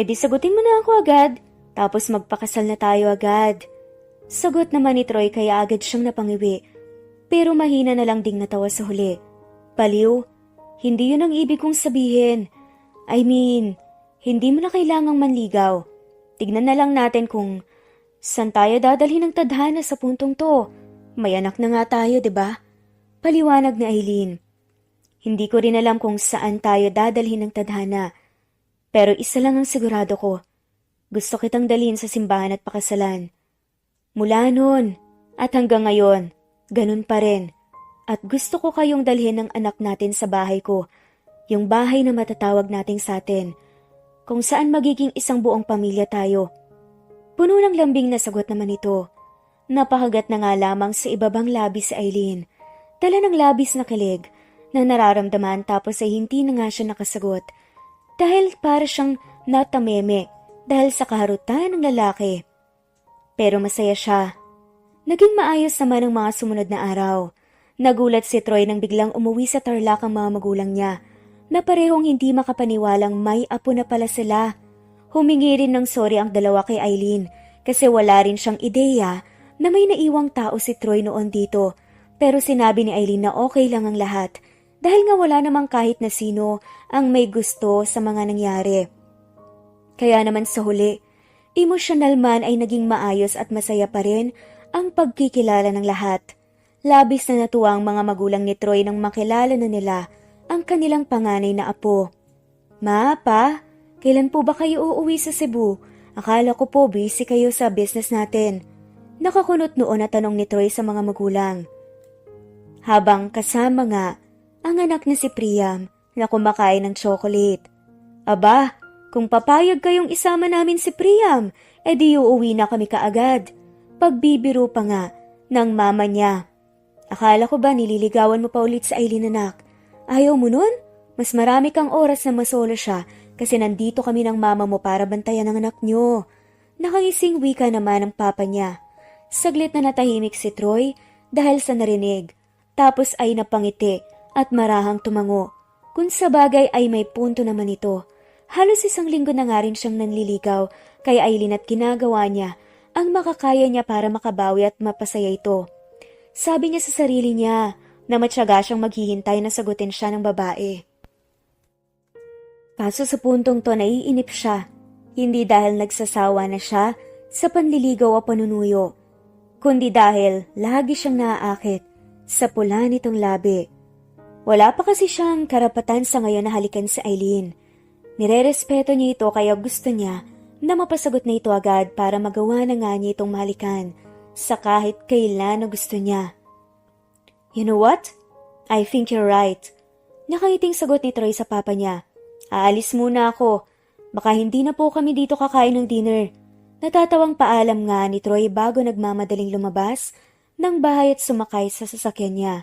"Eh di sagutin mo na ako agad, tapos magpakasal na tayo agad." Sagot naman ni Troy kaya agad siyang napangiwi. Pero mahina na lang ding natawa sa huli. "Baliw, hindi yun ang ibig kong sabihin. I mean, hindi mo na kailangang manligaw. Tignan na lang natin kung saan tayo dadalhin ng tadhana sa puntong to. May anak na nga tayo, 'di ba?" Paliwanag ni Eileen. "Hindi ko rin alam kung saan tayo dadalhin ng tadhana. Pero isa lang ang sigurado ko. Gusto kitang dalhin sa simbahan at pakasalan. Mula noon at hanggang ngayon, ganun pa rin. At gusto ko kayong dalhin ng anak natin sa bahay ko. Yung bahay na matatawag nating sa atin. Kung saan magiging isang buong pamilya tayo." Puno ng lambing na sagot naman ito. Napakagat na nga lamang sa ibabang labis si Eileen. Dala ng labis na kilig na nararamdaman tapos ay hindi na nga siya nakasagot. Dahil para siyang natameme dahil sa kaharutan ng lalaki. Pero masaya siya. Naging maayos naman ang mga sumunod na araw. Nagulat si Troy nang biglang umuwi sa Tarlac ang mga magulang niya, na parehong hindi makapaniwalang may apo na pala sila. Humingi rin ng sorry ang dalawa kay Eileen kasi wala rin siyang ideya na may naiwang tao si Troy noon dito. Pero sinabi ni Eileen na okay lang ang lahat dahil nga wala namang kahit na sino ang may gusto sa mga nangyari. Kaya naman sa huli, emosyonal man ay naging maayos at masaya pa rin ang pagkikilala ng lahat. Labis na natuwa ang mga magulang ni Troy nang makilala na nila ang kanilang panganay na apo. "Ma, Pa, kailan po ba kayo uuwi sa Cebu? Akala ko po busy kayo sa business natin." Nakakunot noon na tanong ni Troy sa mga magulang. Habang kasama nga ang anak na si Priam na kumakain ng chocolate. "Aba, kung papayag kayong isama namin si Priam, edi uuwi na kami kaagad." Pagbibiro pa nga ng mama niya. "Akala ko ba nililigawan mo pa ulit sa Eileen, anak? Ayaw mo nun? Mas marami kang oras na masolo siya kasi nandito kami ng mama mo para bantayan ang anak niyo. Nakangising wika naman ng papa niya. Saglit na natahimik si Troy dahil sa narinig. Tapos ay napangiti at marahang tumango. Kung sa bagay ay may punto naman ito. Halos 1 linggo na nga rin siyang nanliligaw kay Aileen at ginagawa niya ang makakaya niya para makabawi at mapasaya ito. Sabi niya sa sarili niya na matyaga siyang maghihintay na sagutin siya ng babae. Kaso sa puntong to naiinip siya, hindi dahil nagsasawa na siya sa panliligaw o panunuyo, kundi dahil lagi siyang naaakit sa pula nitong labi. Wala pa kasi siyang karapatan sa ngayon na halikan si Aileen. Nirerespeto niya ito kaya gusto niya na mapasagot na ito agad para magawa na nga niya itong mahalikan sa kahit kailan na gusto niya. You know what? I think you're right. Nakangiting sagot ni Troy sa papa niya. Aalis muna ako. Baka hindi na po kami dito kakain ng dinner. Natatawang paalam nga ni Troy bago nagmamadaling lumabas ng bahay at sumakay sa sasakyan niya.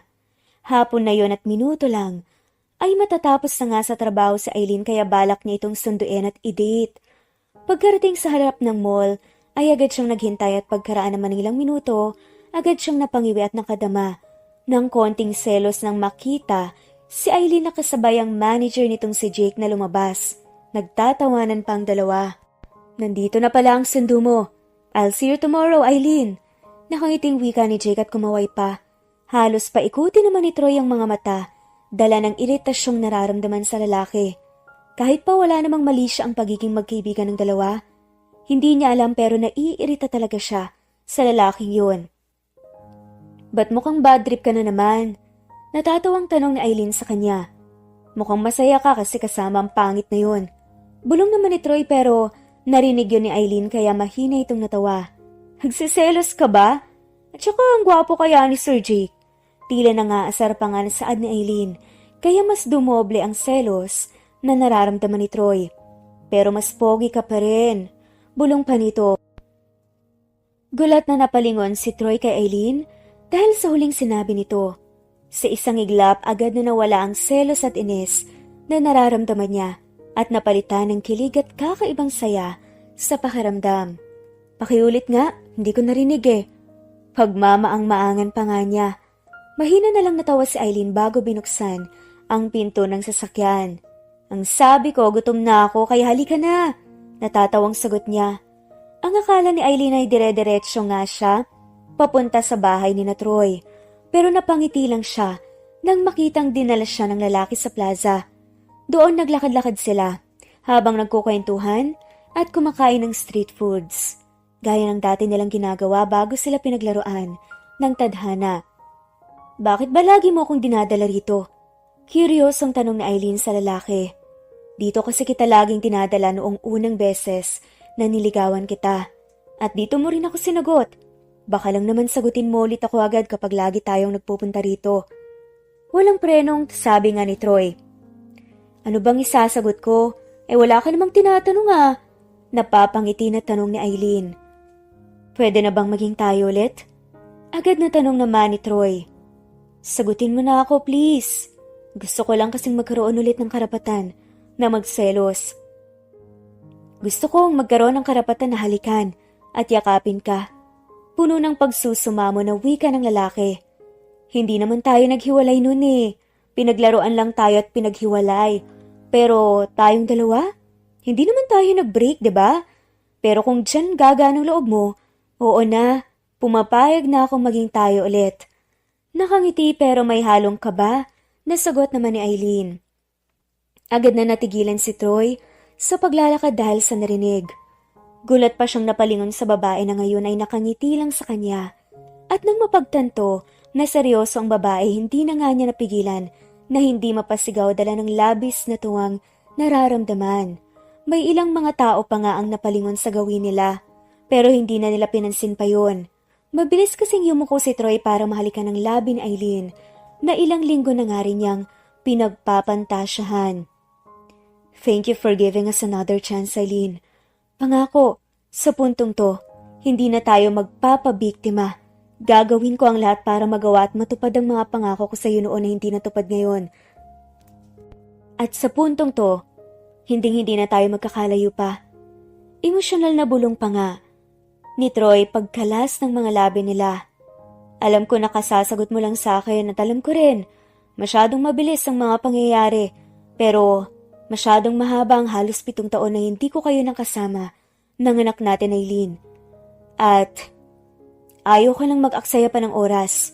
Hapon na yon at minuto lang ay matatapos na nga sa trabaho si Aileen kaya balak niya itong sunduin at i-date. Pagkarating sa harap ng mall ay agad siyang naghintay at pagkaraan naman ng ilang minuto, agad siyang napangiwi at nakadama ng konting selos nang makita si Aileen na kasabay ang manager nitong si Jake na lumabas. Nagtatawanan pa ang dalawa. Nandito na pala ang sundo mo. I'll see you tomorrow, Aileen. Nakangiting wika ni Jake at kumaway pa. Halos paikuti naman ni Troy ang mga mata, dala ng iritasyong nararamdaman sa lalaki. Kahit pa wala namang mali siya ang pagiging magkaibigan ng dalawa, hindi niya alam pero naiirita talaga siya sa lalaking yun. Ba't mukhang bad trip ka na naman? Natatawang tanong ni Aileen sa kanya. Mukhang masaya ka kasi kasama ang pangit na yun. Bulong naman ni Troy pero narinig yun ni Aileen kaya mahina itong natawa. Nagsiselos ka ba? At saka ang gwapo kaya ni Sir Jake. Tila na nga asar pa nga saad ni Aileen, kaya mas dumoble ang selos na nararamdaman ni Troy. Pero mas pogi ka pa rin. Bulong pa nito. Gulat na napalingon si Troy kay Aileen dahil sa huling sinabi nito. Sa isang iglap agad na nawala ang selos at inis na nararamdaman niya at napalitan ng kilig at kakaibang saya sa pakiramdam. Pakiulit nga, hindi ko narinig eh. Pagmamaang-maangan pa nga niya. Mahina na lang natawa si Aileen bago binuksan ang pinto ng sasakyan. Ang sabi ko, gutom na ako kaya halika na. Natatawang sagot niya. Ang akala ni Aileen ay dire-diretso nga siya papunta sa bahay ni na Troy. Pero napangiti lang siya nang makitang dinala siya ng lalaki sa plaza. Doon naglakad-lakad sila habang nagkukwentuhan at kumakain ng street foods. Gaya ng dati nilang ginagawa bago sila pinaglaruan ng tadhana. Bakit ba lagi mo akong dinadala rito? Curious ang tanong ni Aileen sa lalaki. Dito kasi kita laging dinadala noong unang beses na niligawan kita. At dito mo rin ako sinagot. Baka lang naman sagutin mo ulit ako agad kapag lagi tayong nagpupunta rito. Walang prenong sabi nga ni Troy. Ano bang isasagot ko? Wala ka namang tinatanong ah. Napapangiti na tanong ni Aileen. Pwede na bang maging tayo ulit? Agad na tanong naman ni Troy. Sagutin mo na ako please. Gusto ko lang kasing magkaroon ulit ng karapatan na magselos. Gusto kong magkaroon ng karapatan na halikan at yakapin ka. Puno ng pagsusumamo na wika ng lalaki. Hindi naman tayo naghiwalay noon eh. Pinaglaruan lang tayo at pinaghiwalay. Pero tayong dalawa? Hindi naman tayo nag-break, diba? Pero kung dyan gaganong loob mo, oo na, pumapayag na akong maging tayo ulit. Nakangiti pero may halong kaba na sagot naman ni Aileen. Agad na natigilan si Troy sa paglalakad dahil sa narinig. Gulat pa siyang napalingon sa babae na ngayon ay nakangiti lang sa kanya. At nang mapagtanto na seryoso ang babae, hindi na nga niya napigilan na hindi mapasigaw dala ng labis na tuwang nararamdaman. May ilang mga tao pa nga ang napalingon sa gawin nila, pero hindi na nila pinansin pa yun. Mabilis kasing yumuko si Troy para mahalikan ng labi ni Aileen na ilang linggo na nga rin niyang pinagpapantasyahan. Thank you for giving us another chance, Aileen. Pangako, sa puntong to, hindi na tayo magpapabiktima. Gagawin ko ang lahat para magawa at matupad ang mga pangako ko sa iyo noon na hindi natupad ngayon. At sa puntong to, hinding-hindi na tayo magkakalayo pa. Emosyonal na bulong pa nga ni Troy pagkalas ng mga labi nila. Alam ko na kasasagot mo lang sa akin at alam ko rin, masyadong mabilis ang mga pangyayari, pero masyadong mahaba ang halos 7 taon na hindi ko kayo nakasama ng anak natin, Aileen. At ayaw ko lang mag-aksaya pa ng oras.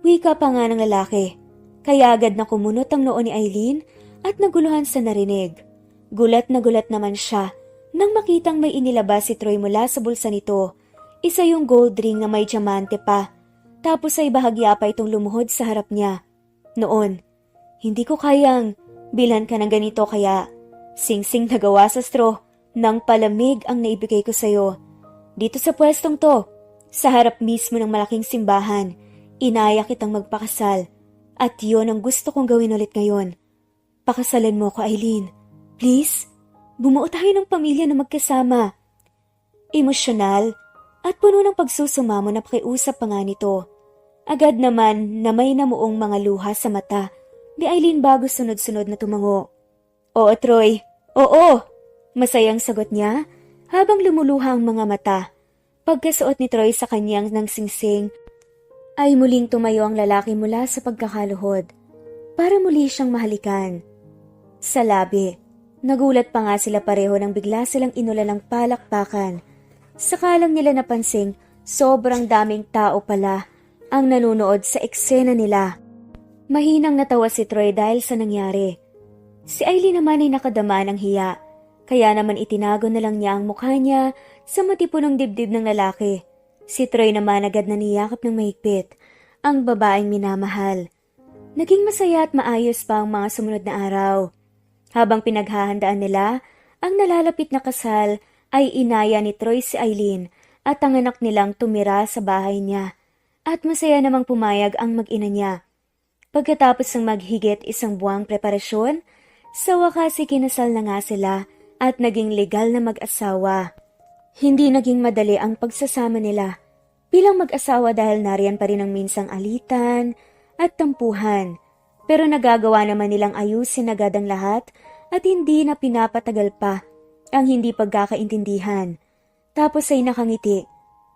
Wika pa nga ng lalaki, kaya agad na kumunot ang noo ni Aileen at naguluhan sa narinig. Gulat na gulat naman siya nang makitang may inilabas si Troy mula sa bulsa nito. Isa yung gold ring na may diamante pa, tapos ay bahagya pa itong lumuhod sa harap niya. Noon, hindi ko kayang bilhan ka ng ganito kaya singsing na gawa sa straw ng palamig ang naibigay ko sa'yo. Dito sa pwestong to, sa harap mismo ng malaking simbahan, inaya kitang magpakasal at yon ang gusto kong gawin ulit ngayon. Pakasalan mo ko, Aileen. Please, bumuo tayo ng pamilya na magkasama. Emosyonal at puno ng pagsusumamo na pakiusap pa nga nito. Agad naman na may namuong mga luha sa mata ni Aileen bago sunod-sunod na tumango. Oo, Troy. Oo! Masayang sagot niya habang lumuluha ang mga mata. Pagkasuot ni Troy sa kanyang ng singsing, ay muling tumayo ang lalaki mula sa pagkakaluhod para muli siyang mahalikan. Sa labi, nagulat pa nga sila pareho nang bigla silang inulan ng palakpakan. Saka lang nila napansing sobrang daming tao pala ang nanonood sa eksena nila. Mahinang natawa si Troy dahil sa nangyari. Si Aileen naman ay nakadama ng hiya, kaya naman itinago na lang niya ang mukha niya sa matipunong dibdib ng lalaki. Si Troy naman agad na niyakap ng mahigpit ang babaeng minamahal. Naging masaya at maayos pa ang mga sumunod na araw. Habang pinaghahandaan nila, ang nalalapit na kasal ay inaya ni Troy si Aileen at ang anak nilang tumira sa bahay niya. At masaya namang pumayag ang mag-ina niya. Pagkatapos ng maghigit 1 buwang preparasyon, sa wakas ikinasal na nga sila at naging legal na mag-asawa. Hindi naging madali ang pagsasama nila bilang mag-asawa dahil nariyan pa rin ang minsang alitan at tampuhan. Pero nagagawa naman nilang ayusin agad ang lahat at hindi na pinapatagal pa ang hindi pagkakaintindihan. Tapos ay nakangiti,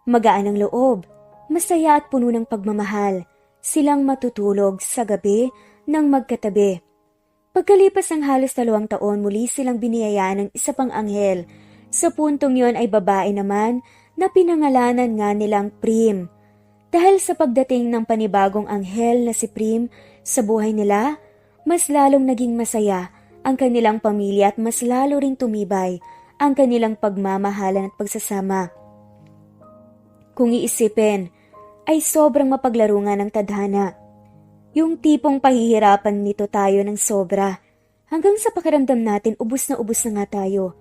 magaan ang loob, masaya at puno ng pagmamahal. Silang matutulog sa gabi ng magkatabi. Pagkalipas ng halos 2 taon, muli silang biniyayaan ng isa pang anghel. Sa puntong yon ay babae naman na pinangalanan nga nilang Prim. Dahil sa pagdating ng panibagong anghel na si Prim sa buhay nila, mas lalong naging masaya ang kanilang pamilya at mas lalo ring tumibay ang kanilang pagmamahalan at pagsasama. Kung iisipin, ay sobrang mapaglaro nga ng tadhana. Yung tipong pahihirapan nito tayo ng sobra. Hanggang sa pakiramdam natin ubus na nga tayo.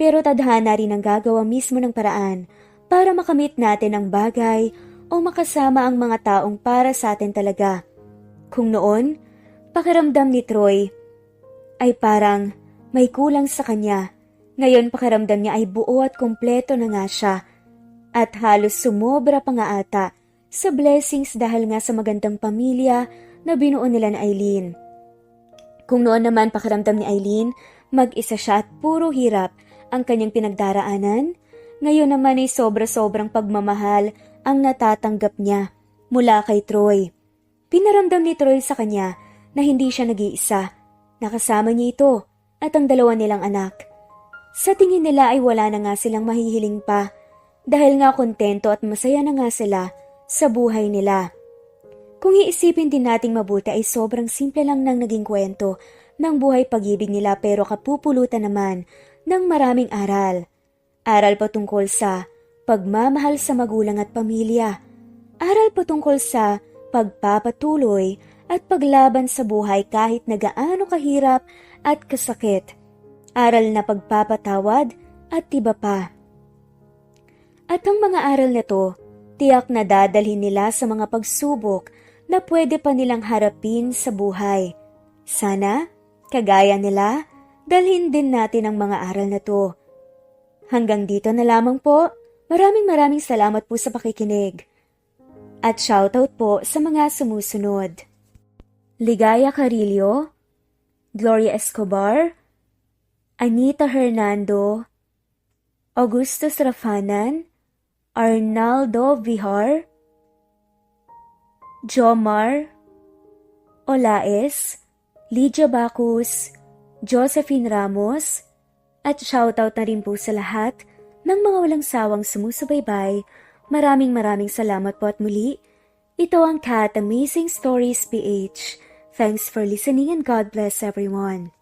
Pero tadhana rin ang gagawa mismo ng paraan para makamit natin ang bagay o makasama ang mga taong para sa atin talaga. Kung noon, pakiramdam ni Troy ay parang may kulang sa kanya. Ngayon pakiramdam niya ay buo at kompleto na nga siya. At halos sumobra pa nga ata sa blessings dahil nga sa magandang pamilya na binuo nila ni Aileen. Kung noon naman pakiramdam ni Aileen, mag-isa siya at puro hirap ang kanyang pinagdaraanan, ngayon naman ay sobra-sobrang pagmamahal ang natatanggap niya mula kay Troy. Pinaramdam ni Troy sa kanya na hindi siya nag-iisa. Nakasama niya ito at ang 2 nilang anak. Sa tingin nila ay wala na nga silang mahihiling pa dahil nga kontento at masaya na nga sila sa buhay nila. Kung iisipin din nating mabuti ay sobrang simple lang nang naging kwento ng buhay pag-ibig nila pero kapupulutan naman ng maraming aral. Aral patungkol sa pagmamahal sa magulang at pamilya. Aral patungkol sa pagpapatuloy at paglaban sa buhay kahit na gaano kahirap at kasakit. Aral na pagpapatawad at iba pa. At ang mga aral na to, tiyak na dadalhin nila sa mga pagsubok na pwede pa nilang harapin sa buhay. Sana, kagaya nila, dalhin din natin ang mga aral na to. Hanggang dito na lamang po. Maraming salamat po sa pakikinig. At shoutout po sa mga sumusunod. Ligaya Carillo, Gloria Escobar, Anita Hernando, Augustus Rafanan, Arnaldo Vihar, Jomar Olaes, Lydia Bacus, Josephine Ramos, at shoutout na rin po sa lahat ng mga walang sawang sumusubaybay. Maraming salamat po at muli. Ito ang Cat Amazing Stories PH. Thanks for listening and God bless everyone.